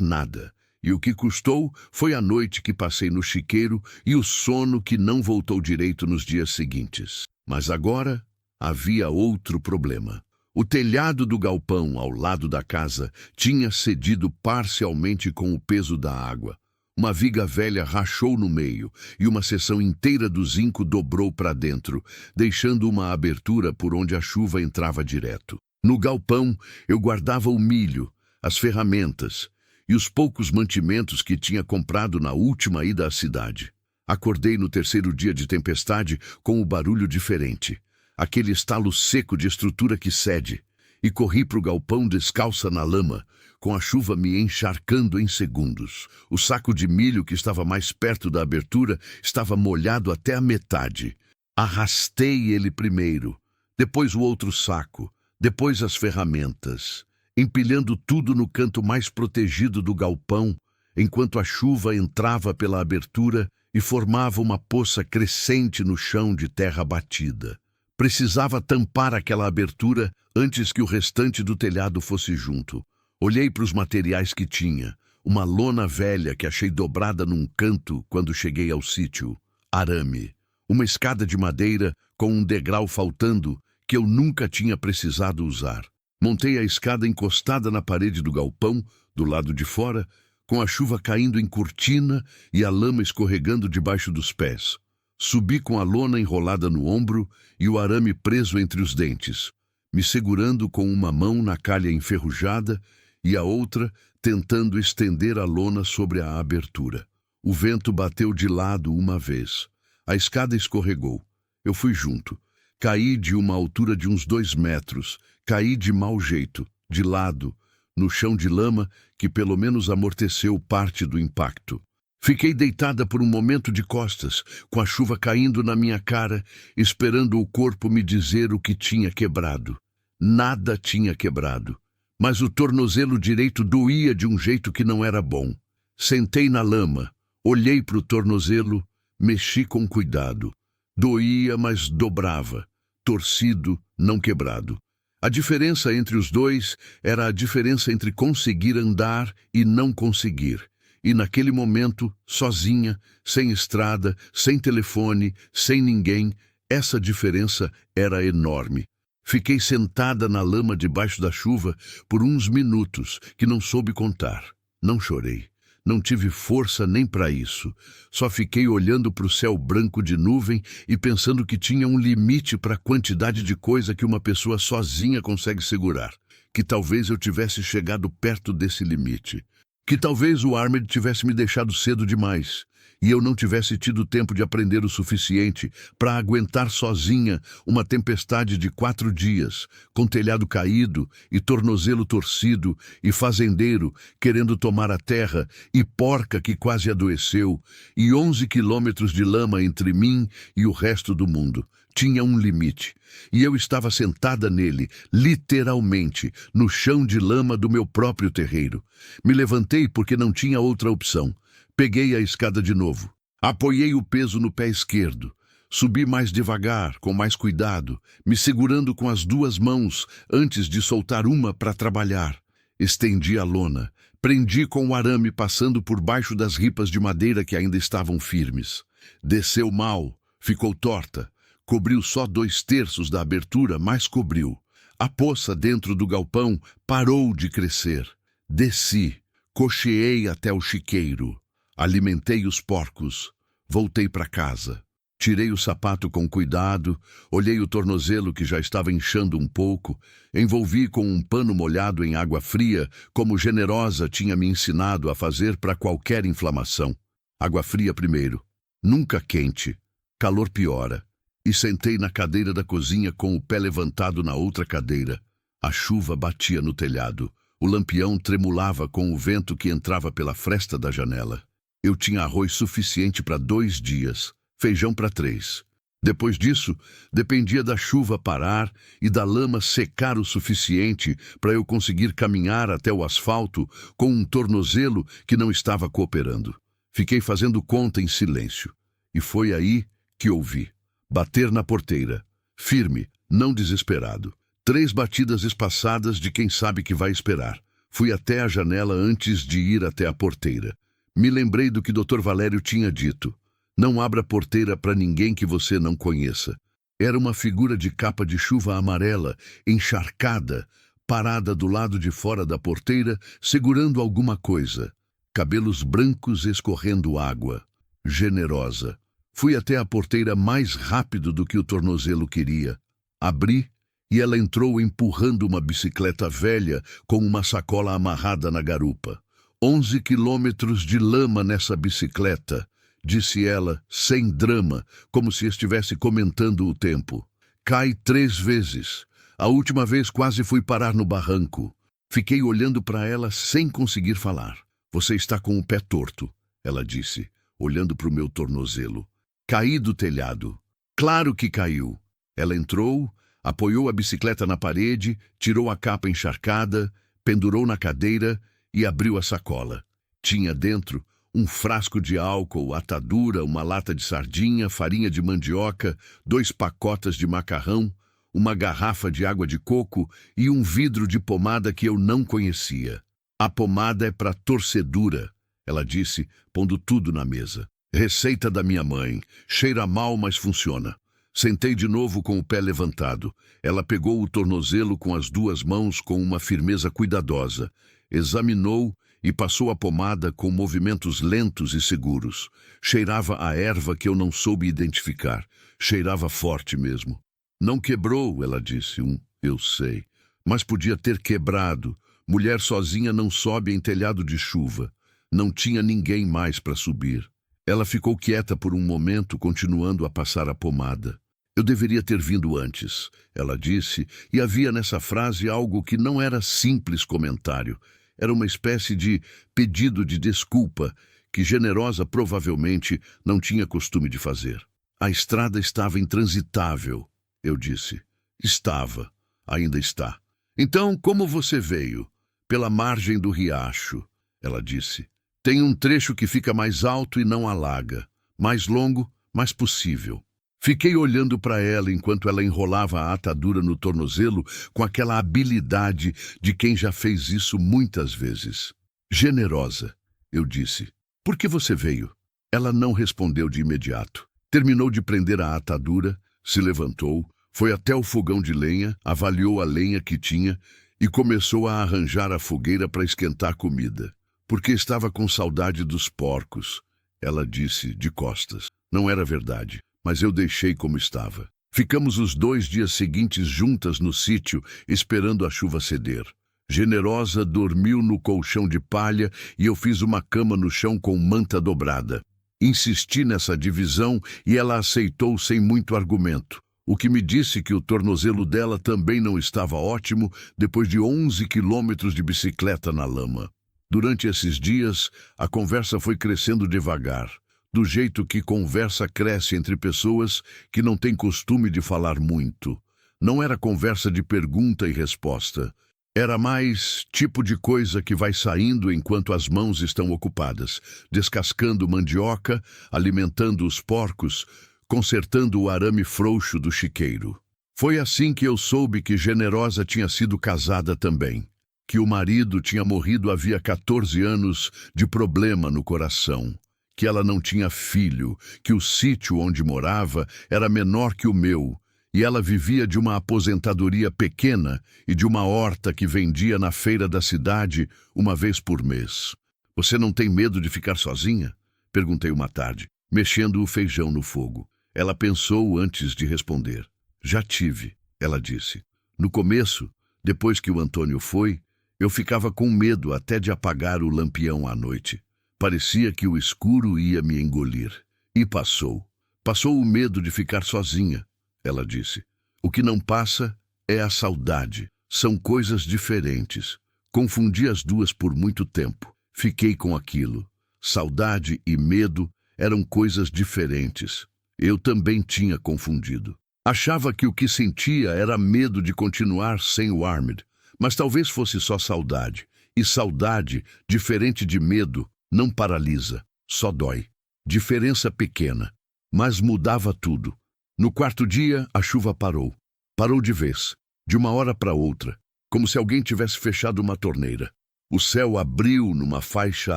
nada. E o que custou foi a noite que passei no chiqueiro e o sono que não voltou direito nos dias seguintes. Mas agora havia outro problema. O telhado do galpão ao lado da casa tinha cedido parcialmente com o peso da água. Uma viga velha rachou no meio e uma seção inteira do zinco dobrou para dentro, deixando uma abertura por onde a chuva entrava direto. No galpão, eu guardava o milho, as ferramentas e os poucos mantimentos que tinha comprado na última ida à cidade. Acordei no terceiro dia de tempestade com um barulho diferente, aquele estalo seco de estrutura que cede, e corri para o galpão descalça na lama, com a chuva me encharcando em segundos. O saco de milho que estava mais perto da abertura estava molhado até a metade. Arrastei ele primeiro, depois o outro saco, depois as ferramentas, empilhando tudo no canto mais protegido do galpão, enquanto a chuva entrava pela abertura e formava uma poça crescente no chão de terra batida. Precisava tampar aquela abertura antes que o restante do telhado fosse junto. Olhei para os materiais que tinha. Uma lona velha que achei dobrada num canto quando cheguei ao sítio. Arame. Uma escada de madeira com um degrau faltando que eu nunca tinha precisado usar. Montei a escada encostada na parede do galpão, do lado de fora, com a chuva caindo em cortina e a lama escorregando debaixo dos pés. Subi com a lona enrolada no ombro e o arame preso entre os dentes, me segurando com uma mão na calha enferrujada e a outra tentando estender a lona sobre a abertura. O vento bateu de lado uma vez. A escada escorregou. Eu fui junto. Caí de uma altura de uns 2 metros. Caí de mau jeito, de lado, no chão de lama que pelo menos amorteceu parte do impacto. Fiquei deitada por um momento de costas, com a chuva caindo na minha cara, esperando o corpo me dizer o que tinha quebrado. Nada tinha quebrado, mas o tornozelo direito doía de um jeito que não era bom. Sentei na lama, olhei para o tornozelo, mexi com cuidado. Doía, mas dobrava, torcido, não quebrado. A diferença entre os dois era a diferença entre conseguir andar e não conseguir. E naquele momento, sozinha, sem estrada, sem telefone, sem ninguém, essa diferença era enorme. Fiquei sentada na lama debaixo da chuva por uns minutos que não soube contar. Não chorei. Não tive força nem para isso. Só fiquei olhando para o céu branco de nuvem e pensando que tinha um limite para a quantidade de coisa que uma pessoa sozinha consegue segurar. Que talvez eu tivesse chegado perto desse limite. Que talvez o Armed tivesse me deixado cedo demais e eu não tivesse tido tempo de aprender o suficiente para aguentar sozinha uma tempestade de 4 dias, com telhado caído e tornozelo torcido e fazendeiro querendo tomar a terra e porca que quase adoeceu e 11 quilômetros de lama entre mim e o resto do mundo. Tinha um limite, e eu estava sentada nele, literalmente, no chão de lama do meu próprio terreiro. Me levantei porque não tinha outra opção. Peguei a escada de novo. Apoiei o peso no pé esquerdo. Subi mais devagar, com mais cuidado, me segurando com as 2 mãos antes de soltar uma para trabalhar. Estendi a lona. Prendi com o arame passando por baixo das ripas de madeira que ainda estavam firmes. Desceu mal, ficou torta. Cobriu só 2/3 da abertura, mas cobriu. A poça dentro do galpão parou de crescer. Desci, cocheei até o chiqueiro. Alimentei os porcos. Voltei para casa. Tirei o sapato com cuidado, olhei o tornozelo que já estava inchando um pouco, envolvi com um pano molhado em água fria, como Generosa tinha me ensinado a fazer para qualquer inflamação. Água fria primeiro, nunca quente, calor piora. E sentei na cadeira da cozinha com o pé levantado na outra cadeira. A chuva batia no telhado. O lampião tremulava com o vento que entrava pela fresta da janela. Eu tinha arroz suficiente para 2 dias, feijão para 3. Depois disso, dependia da chuva parar e da lama secar o suficiente para eu conseguir caminhar até o asfalto com um tornozelo que não estava cooperando. Fiquei fazendo conta em silêncio. E foi aí que ouvi. Bater na porteira. Firme, não desesperado. 3 batidas espaçadas de quem sabe que vai esperar. Fui até a janela antes de ir até a porteira. Me lembrei do que Dr. Valério tinha dito. Não abra a porteira para ninguém que você não conheça. Era uma figura de capa de chuva amarela, encharcada, parada do lado de fora da porteira, segurando alguma coisa. Cabelos brancos escorrendo água. Generosa. Fui até a porteira mais rápido do que o tornozelo queria. Abri e ela entrou empurrando uma bicicleta velha com uma sacola amarrada na garupa. 11 quilômetros de lama nessa bicicleta, disse ela, sem drama, como se estivesse comentando o tempo. Cai 3 vezes. A última vez quase fui parar no barranco. Fiquei olhando para ela sem conseguir falar. Você está com o pé torto, ela disse, olhando para o meu tornozelo. Caí do telhado. Claro que caiu. Ela entrou, apoiou a bicicleta na parede, tirou a capa encharcada, pendurou na cadeira e abriu a sacola. Tinha dentro um frasco de álcool, atadura, uma lata de sardinha, farinha de mandioca, 2 pacotes de macarrão, uma garrafa de água de coco e um vidro de pomada que eu não conhecia. A pomada é para torcedura, ela disse, pondo tudo na mesa. Receita da minha mãe. Cheira mal, mas funciona. Sentei de novo com o pé levantado. Ela pegou o tornozelo com as 2 mãos com uma firmeza cuidadosa. Examinou e passou a pomada com movimentos lentos e seguros. Cheirava a erva que eu não soube identificar. Cheirava forte mesmo. Não quebrou, ela disse. Eu sei. Mas podia ter quebrado. Mulher sozinha não sobe em telhado de chuva. Não tinha ninguém mais para subir. Ela ficou quieta por um momento, continuando a passar a pomada. Eu deveria ter vindo antes, ela disse, e havia nessa frase algo que não era simples comentário. Era uma espécie de pedido de desculpa que Generosa provavelmente não tinha costume de fazer. A estrada estava intransitável, eu disse. Estava. Ainda está. Então, como você veio? Pela margem do riacho, ela disse. Tem um trecho que fica mais alto e não alaga. Mais longo, mais possível. Fiquei olhando para ela enquanto ela enrolava a atadura no tornozelo com aquela habilidade de quem já fez isso muitas vezes. Generosa, eu disse. Por que você veio? Ela não respondeu de imediato. Terminou de prender a atadura, se levantou, foi até o fogão de lenha, avaliou a lenha que tinha e começou a arranjar a fogueira para esquentar comida. Porque estava com saudade dos porcos, ela disse de costas. Não era verdade, mas eu deixei como estava. Ficamos os 2 dias seguintes juntas no sítio, esperando a chuva ceder. Generosa dormiu no colchão de palha e eu fiz uma cama no chão com manta dobrada. Insisti nessa divisão e ela aceitou sem muito argumento, o que me disse que o tornozelo dela também não estava ótimo depois de 11 quilômetros de bicicleta na lama. Durante esses dias, a conversa foi crescendo devagar, do jeito que conversa cresce entre pessoas que não têm costume de falar muito. Não era conversa de pergunta e resposta. Era mais tipo de coisa que vai saindo enquanto as mãos estão ocupadas, descascando mandioca, alimentando os porcos, consertando o arame frouxo do chiqueiro. Foi assim que eu soube que Generosa tinha sido casada também. Que o marido tinha morrido havia 14 anos de problema no coração, que ela não tinha filho, que o sítio onde morava era menor que o meu, e ela vivia de uma aposentadoria pequena e de uma horta que vendia na feira da cidade uma vez por mês. Você não tem medo de ficar sozinha? Perguntei uma tarde, mexendo o feijão no fogo. Ela pensou antes de responder. Já tive, ela disse. No começo, depois que o Antônio foi, eu ficava com medo até de apagar o lampião à noite. Parecia que o escuro ia me engolir. E passou. Passou o medo de ficar sozinha, ela disse. O que não passa é a saudade. São coisas diferentes. Confundi as duas por muito tempo. Fiquei com aquilo. Saudade e medo eram coisas diferentes. Eu também tinha confundido. Achava que o que sentia era medo de continuar sem o Armid, mas talvez fosse só saudade. E saudade, diferente de medo, não paralisa, só dói. Diferença pequena, mas mudava tudo. No quarto dia, a chuva parou. Parou de vez, de uma hora para outra, como se alguém tivesse fechado uma torneira. O céu abriu numa faixa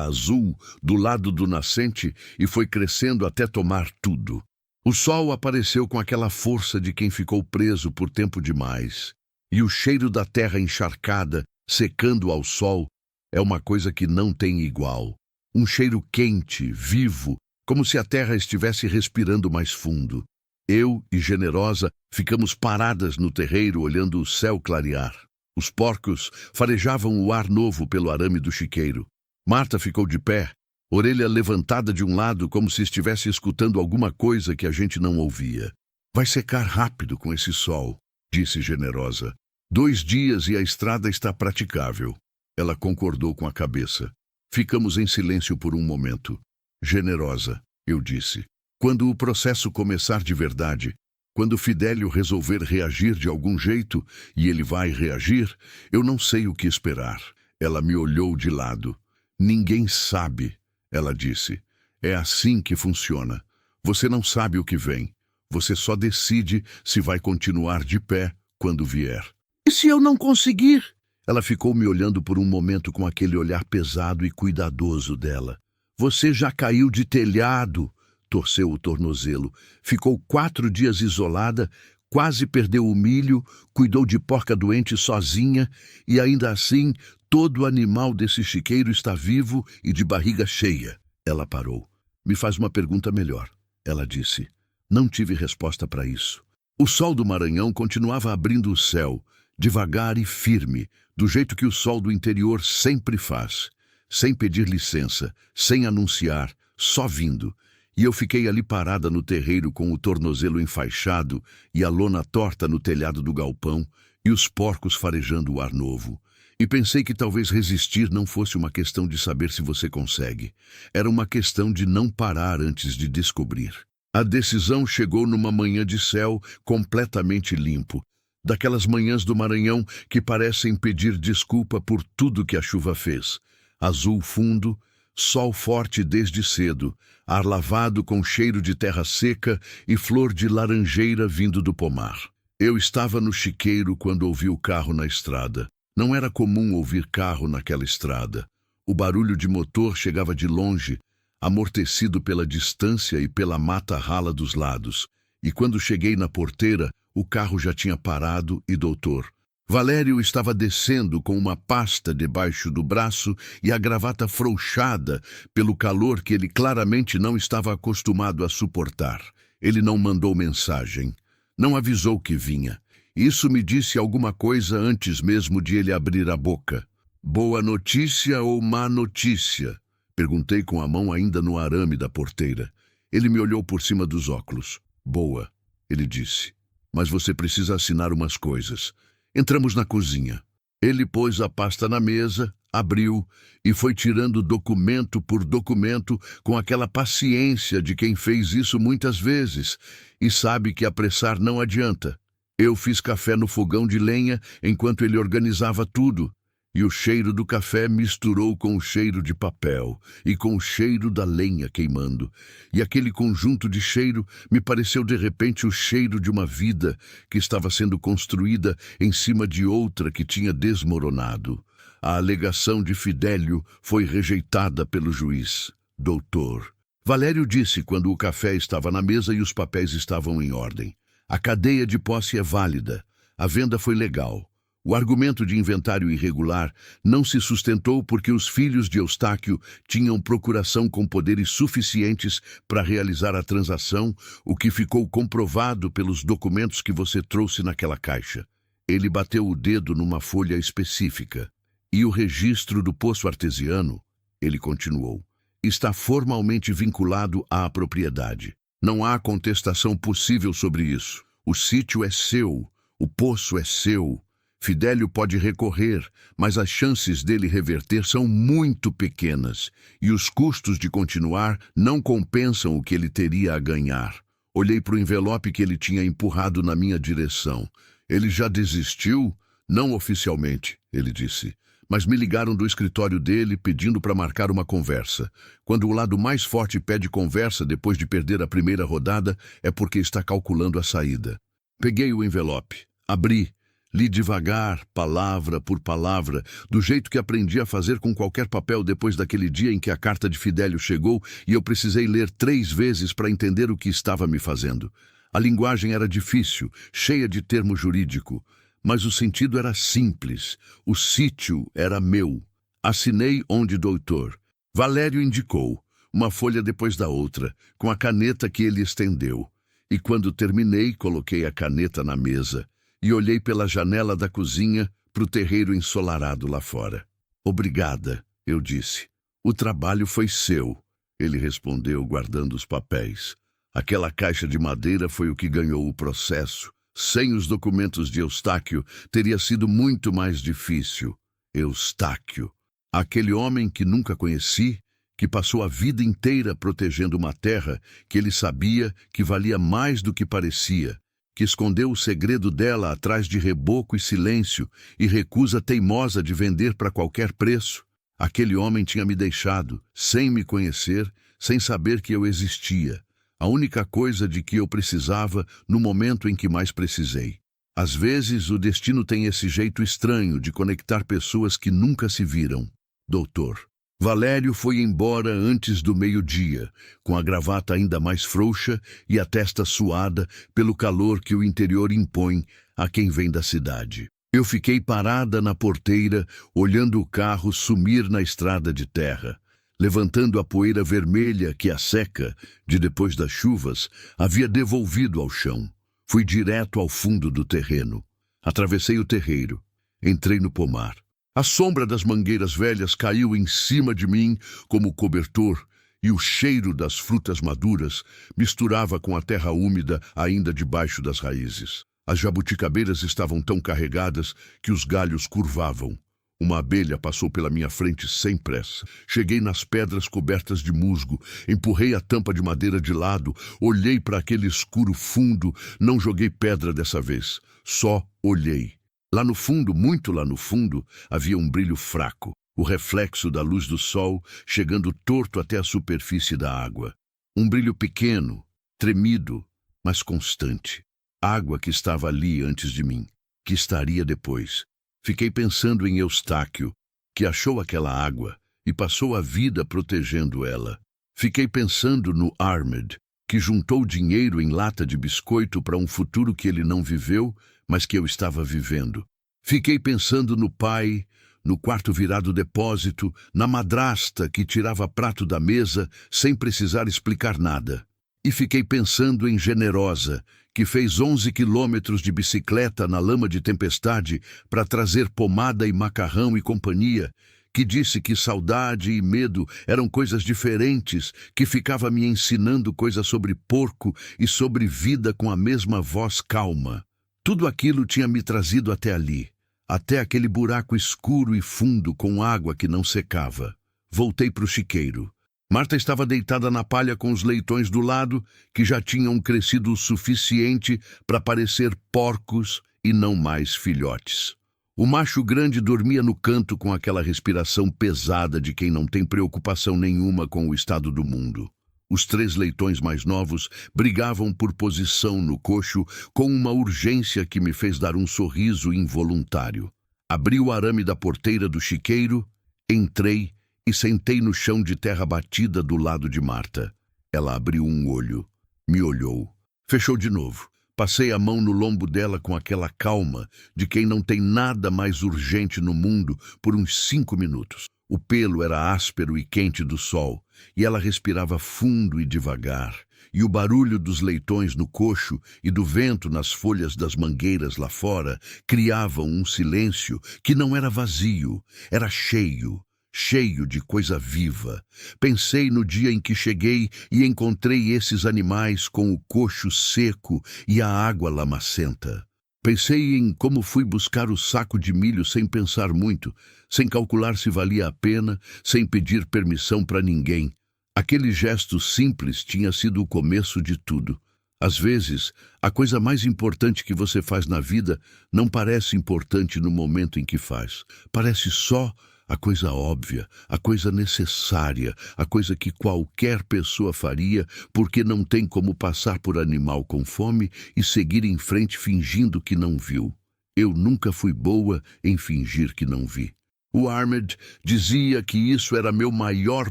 azul do lado do nascente e foi crescendo até tomar tudo. O sol apareceu com aquela força de quem ficou preso por tempo demais. E o cheiro da terra encharcada, secando ao sol, é uma coisa que não tem igual. Um cheiro quente, vivo, como se a terra estivesse respirando mais fundo. Eu e Generosa ficamos paradas no terreiro olhando o céu clarear. Os porcos farejavam o ar novo pelo arame do chiqueiro. Marta ficou de pé, orelha levantada de um lado como se estivesse escutando alguma coisa que a gente não ouvia. Vai secar rápido com esse sol, disse Generosa. 2 dias e a estrada está praticável. Ela concordou com a cabeça. Ficamos em silêncio por um momento. Generosa, eu disse. Quando o processo começar de verdade, quando Fidélio resolver reagir de algum jeito, e ele vai reagir, eu não sei o que esperar. Ela me olhou de lado. Ninguém sabe, ela disse. É assim que funciona. Você não sabe o que vem. Você só decide se vai continuar de pé quando vier. E se eu não conseguir? Ela ficou me olhando por um momento com aquele olhar pesado e cuidadoso dela. Você já caiu de telhado, torceu o tornozelo. Ficou 4 dias isolada, quase perdeu o milho, cuidou de porca doente sozinha e ainda assim todo animal desse chiqueiro está vivo e de barriga cheia. Ela parou. Me faz uma pergunta melhor, ela disse. Não tive resposta para isso. O sol do Maranhão continuava abrindo o céu, devagar e firme, do jeito que o sol do interior sempre faz, sem pedir licença, sem anunciar, só vindo. E eu fiquei ali parada no terreiro com o tornozelo enfaixado e a lona torta no telhado do galpão e os porcos farejando o ar novo. E pensei que talvez resistir não fosse uma questão de saber se você consegue. Era uma questão de não parar antes de descobrir. A decisão chegou numa manhã de céu completamente limpo, daquelas manhãs do Maranhão que parecem pedir desculpa por tudo que a chuva fez. Azul fundo, sol forte desde cedo, ar lavado com cheiro de terra seca e flor de laranjeira vindo do pomar. Eu estava no chiqueiro quando ouvi o carro na estrada. Não era comum ouvir carro naquela estrada. O barulho de motor chegava de longe, amortecido pela distância e pela mata rala dos lados. E quando cheguei na porteira, o carro já tinha parado e doutor Valério estava descendo com uma pasta debaixo do braço e a gravata frouxada pelo calor que ele claramente não estava acostumado a suportar. Ele não mandou mensagem, não avisou que vinha. Isso me disse alguma coisa antes mesmo de ele abrir a boca. Boa notícia ou má notícia? Perguntei com a mão ainda no arame da porteira. Ele me olhou por cima dos óculos. Boa, ele disse. Mas você precisa assinar umas coisas. Entramos na cozinha. Ele pôs a pasta na mesa, abriu e foi tirando documento por documento com aquela paciência de quem fez isso muitas vezes e sabe que apressar não adianta. Eu fiz café no fogão de lenha enquanto ele organizava tudo, e o cheiro do café misturou com o cheiro de papel e com o cheiro da lenha queimando. E aquele conjunto de cheiro me pareceu de repente o cheiro de uma vida que estava sendo construída em cima de outra que tinha desmoronado. A alegação de Fidélio foi rejeitada pelo juiz. Doutor, Valério disse quando o café estava na mesa e os papéis estavam em ordem. A cadeia de posse é válida. A venda foi legal. O argumento de inventário irregular não se sustentou porque os filhos de Eustáquio tinham procuração com poderes suficientes para realizar a transação, o que ficou comprovado pelos documentos que você trouxe naquela caixa. Ele bateu o dedo numa folha específica. E o registro do poço artesiano, ele continuou, está formalmente vinculado à propriedade. Não há contestação possível sobre isso. O sítio é seu, o poço é seu. Fidélio pode recorrer, mas as chances dele reverter são muito pequenas, e os custos de continuar não compensam o que ele teria a ganhar. Olhei para o envelope que ele tinha empurrado na minha direção. Ele já desistiu? Não oficialmente, ele disse. Mas me ligaram do escritório dele pedindo para marcar uma conversa. Quando o lado mais forte pede conversa depois de perder a primeira rodada, é porque está calculando a saída. Peguei o envelope, abri, li devagar, palavra por palavra, do jeito que aprendi a fazer com qualquer papel depois daquele dia em que a carta de Fidélio chegou e eu precisei ler 3 vezes para entender o que estava me fazendo. A linguagem era difícil, cheia de termo jurídico, mas o sentido era simples. O sítio era meu. Assinei onde doutor. Valério indicou, uma folha depois da outra, com a caneta que ele estendeu. E quando terminei, coloquei a caneta na mesa e olhei pela janela da cozinha para o terreiro ensolarado lá fora. Obrigada, eu disse. O trabalho foi seu, ele respondeu, guardando os papéis. Aquela caixa de madeira foi o que ganhou o processo. Sem os documentos de Eustáquio, teria sido muito mais difícil. Eustáquio, aquele homem que nunca conheci, que passou a vida inteira protegendo uma terra que ele sabia que valia mais do que parecia, que escondeu o segredo dela atrás de reboco e silêncio e recusa teimosa de vender para qualquer preço. Aquele homem tinha me deixado, sem me conhecer, sem saber que eu existia. A única coisa de que eu precisava no momento em que mais precisei. Às vezes, o destino tem esse jeito estranho de conectar pessoas que nunca se viram. Doutor. Valério foi embora antes do meio-dia, com a gravata ainda mais frouxa e a testa suada pelo calor que o interior impõe a quem vem da cidade. Eu fiquei parada na porteira, olhando o carro sumir na estrada de terra. Levantando a poeira vermelha que a seca, de depois das chuvas, havia devolvido ao chão. Fui direto ao fundo do terreno. Atravessei o terreiro. Entrei no pomar. A sombra das mangueiras velhas caiu em cima de mim como cobertor e o cheiro das frutas maduras misturava com a terra úmida ainda debaixo das raízes. As jabuticabeiras estavam tão carregadas que os galhos curvavam. Uma abelha passou pela minha frente sem pressa. Cheguei nas pedras cobertas de musgo, empurrei a tampa de madeira de lado, olhei para aquele escuro fundo, não joguei pedra dessa vez, só olhei. Lá no fundo, muito lá no fundo, havia um brilho fraco, o reflexo da luz do sol chegando torto até a superfície da água. Um brilho pequeno, tremido, mas constante. Água que estava ali antes de mim, que estaria depois. Fiquei pensando em Eustáquio, que achou aquela água e passou a vida protegendo ela. Fiquei pensando no Ahmed, que juntou dinheiro em lata de biscoito para um futuro que ele não viveu, mas que eu estava vivendo. Fiquei pensando no pai, no quarto virado depósito, na madrasta que tirava prato da mesa sem precisar explicar nada. E fiquei pensando em Generosa, que fez 11 quilômetros de bicicleta na lama de tempestade para trazer pomada e macarrão e companhia, que disse que saudade e medo eram coisas diferentes, que ficava me ensinando coisas sobre porco e sobre vida com a mesma voz calma. Tudo aquilo tinha me trazido até ali, até aquele buraco escuro e fundo com água que não secava. Voltei para o chiqueiro. Marta estava deitada na palha com os leitões do lado, que já tinham crescido o suficiente para parecer porcos e não mais filhotes. O macho grande dormia no canto com aquela respiração pesada de quem não tem preocupação nenhuma com o estado do mundo. Os 3 leitões mais novos brigavam por posição no coxo com uma urgência que me fez dar um sorriso involuntário. Abri o arame da porteira do chiqueiro, entrei e sentei no chão de terra batida do lado de Marta. Ela abriu um olho, me olhou, fechou de novo. Passei a mão no lombo dela com aquela calma de quem não tem nada mais urgente no mundo por uns 5 minutos. O pelo era áspero e quente do sol, e ela respirava fundo e devagar. E o barulho dos leitões no coxo e do vento nas folhas das mangueiras lá fora criavam um silêncio que não era vazio, era cheio. Cheio de coisa viva. Pensei no dia em que cheguei e encontrei esses animais com o coxo seco e a água lamacenta. Pensei em como fui buscar o saco de milho sem pensar muito, sem calcular se valia a pena, sem pedir permissão para ninguém. Aquele gesto simples tinha sido o começo de tudo. Às vezes, a coisa mais importante que você faz na vida não parece importante no momento em que faz. Parece só a coisa óbvia, a coisa necessária, a coisa que qualquer pessoa faria porque não tem como passar por animal com fome e seguir em frente fingindo que não viu. Eu nunca fui boa em fingir que não vi. O Armed dizia que isso era meu maior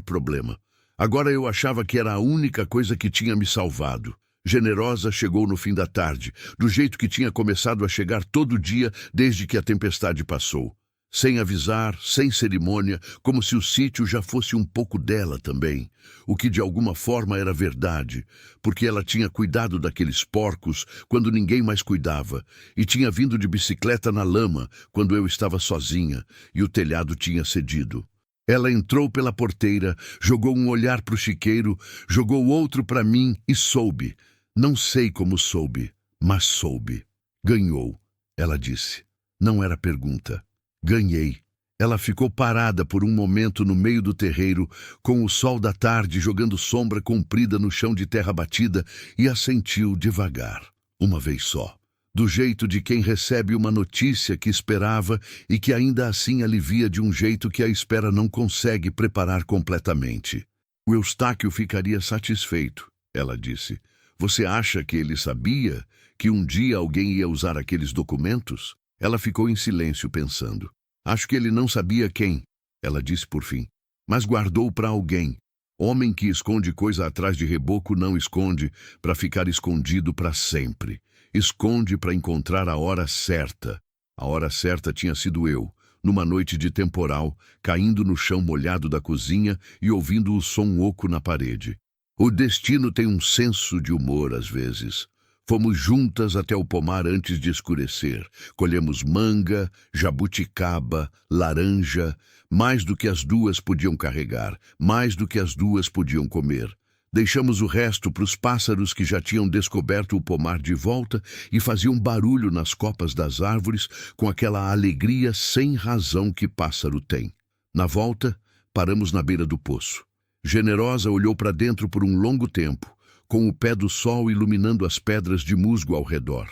problema. Agora eu achava que era a única coisa que tinha me salvado. Generosa chegou no fim da tarde, do jeito que tinha começado a chegar todo dia desde que a tempestade passou. Sem avisar, sem cerimônia, como se o sítio já fosse um pouco dela também. O que de alguma forma era verdade, porque ela tinha cuidado daqueles porcos quando ninguém mais cuidava, e tinha vindo de bicicleta na lama quando eu estava sozinha, e o telhado tinha cedido. Ela entrou pela porteira, jogou um olhar para o chiqueiro, jogou outro para mim e soube. Não sei como soube, mas soube. Ganhou, ela disse. Não era pergunta. Ganhei. Ela ficou parada por um momento no meio do terreiro, com o sol da tarde jogando sombra comprida no chão de terra batida, e assentiu devagar, uma vez só, do jeito de quem recebe uma notícia que esperava e que ainda assim alivia de um jeito que a espera não consegue preparar completamente. O Eustáquio ficaria satisfeito, ela disse. Você acha que ele sabia que um dia alguém ia usar aqueles documentos? Ela ficou em silêncio pensando. Acho que ele não sabia quem, ela disse por fim, mas guardou para alguém. Homem que esconde coisa atrás de reboco não esconde para ficar escondido para sempre. Esconde para encontrar a hora certa. A hora certa tinha sido eu, numa noite de temporal, caindo no chão molhado da cozinha e ouvindo o som oco na parede. O destino tem um senso de humor às vezes. Fomos juntas até o pomar antes de escurecer. Colhemos manga, jabuticaba, laranja, mais do que as duas podiam carregar, mais do que as duas podiam comer. Deixamos o resto para os pássaros que já tinham descoberto o pomar de volta e faziam barulho nas copas das árvores com aquela alegria sem razão que pássaro tem. Na volta, paramos na beira do poço. Generosa olhou para dentro por um longo tempo, com o pé do sol iluminando as pedras de musgo ao redor.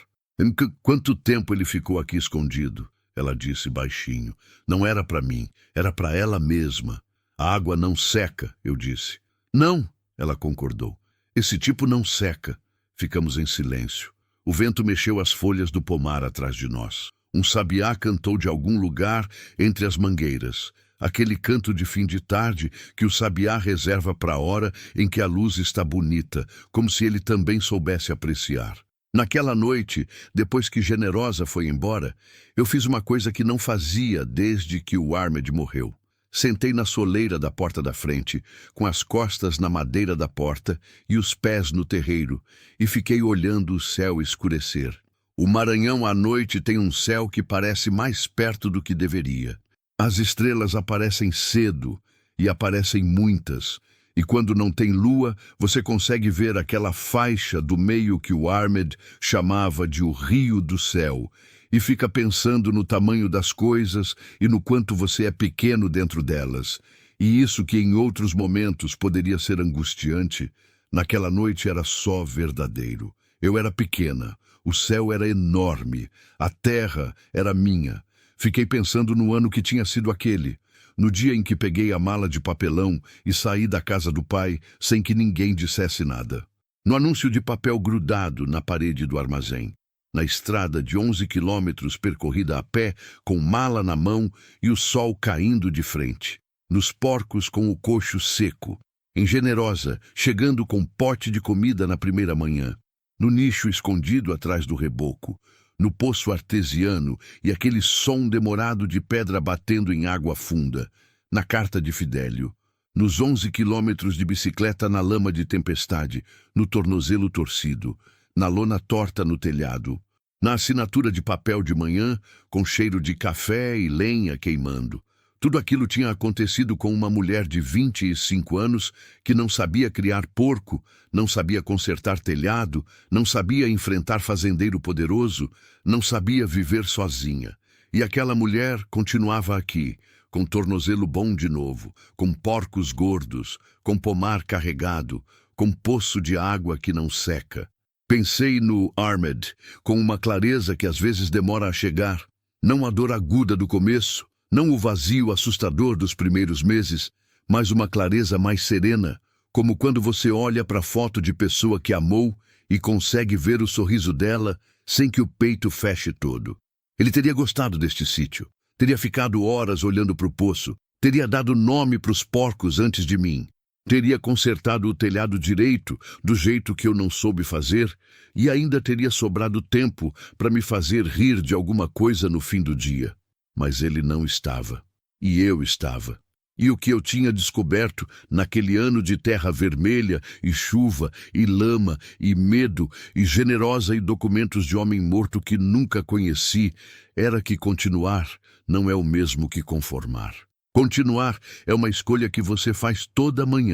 Quanto tempo ele ficou aqui escondido? Ela disse baixinho. Não era para mim, era para ela mesma. A água não seca, eu disse. Não, ela concordou. Esse tipo não seca. Ficamos em silêncio. O vento mexeu as folhas do pomar atrás de nós. Um sabiá cantou de algum lugar entre as mangueiras. Aquele canto de fim de tarde que o sabiá reserva para a hora em que a luz está bonita, como se ele também soubesse apreciar. Naquela noite, depois que Generosa foi embora, eu fiz uma coisa que não fazia desde que o Armed morreu. Sentei na soleira da porta da frente, com as costas na madeira da porta e os pés no terreiro, e fiquei olhando o céu escurecer. O Maranhão à noite tem um céu que parece mais perto do que deveria. As estrelas aparecem cedo, e aparecem muitas, e quando não tem lua, você consegue ver aquela faixa do meio que o Armed chamava de o rio do céu, e fica pensando no tamanho das coisas e no quanto você é pequeno dentro delas. E isso que em outros momentos poderia ser angustiante, naquela noite era só verdadeiro. Eu era pequena, o céu era enorme, a terra era minha. Fiquei pensando no ano que tinha sido aquele, no dia em que peguei a mala de papelão e saí da casa do pai sem que ninguém dissesse nada. No anúncio de papel grudado na parede do armazém, na estrada de 11 quilômetros percorrida a pé, com mala na mão e o sol caindo de frente, nos porcos com o coxo seco, em Generosa, chegando com pote de comida na primeira manhã, no nicho escondido atrás do reboco, no poço artesiano e aquele som demorado de pedra batendo em água funda, na carta de Fidélio, nos 11 quilômetros de bicicleta na lama de tempestade, no tornozelo torcido, na lona torta no telhado, na assinatura de papel de manhã, com cheiro de café e lenha queimando. Tudo aquilo tinha acontecido com uma mulher de 25 anos que não sabia criar porco, não sabia consertar telhado, não sabia enfrentar fazendeiro poderoso, não sabia viver sozinha. E aquela mulher continuava aqui, com tornozelo bom de novo, com porcos gordos, com pomar carregado, com poço de água que não seca. Pensei no Ahmed, com uma clareza que às vezes demora a chegar. Não a dor aguda do começo, não o vazio assustador dos primeiros meses, mas uma clareza mais serena, como quando você olha para a foto de pessoa que amou e consegue ver o sorriso dela sem que o peito feche todo. Ele teria gostado deste sítio, teria ficado horas olhando para o poço, teria dado nome para os porcos antes de mim, teria consertado o telhado direito, do jeito que eu não soube fazer, e ainda teria sobrado tempo para me fazer rir de alguma coisa no fim do dia. Mas ele não estava, e eu estava. E o que eu tinha descoberto naquele ano de terra vermelha, e chuva, e lama, e medo, e Generosa e documentos de homem morto que nunca conheci, era que continuar não é o mesmo que conformar. Continuar é uma escolha que você faz toda manhã.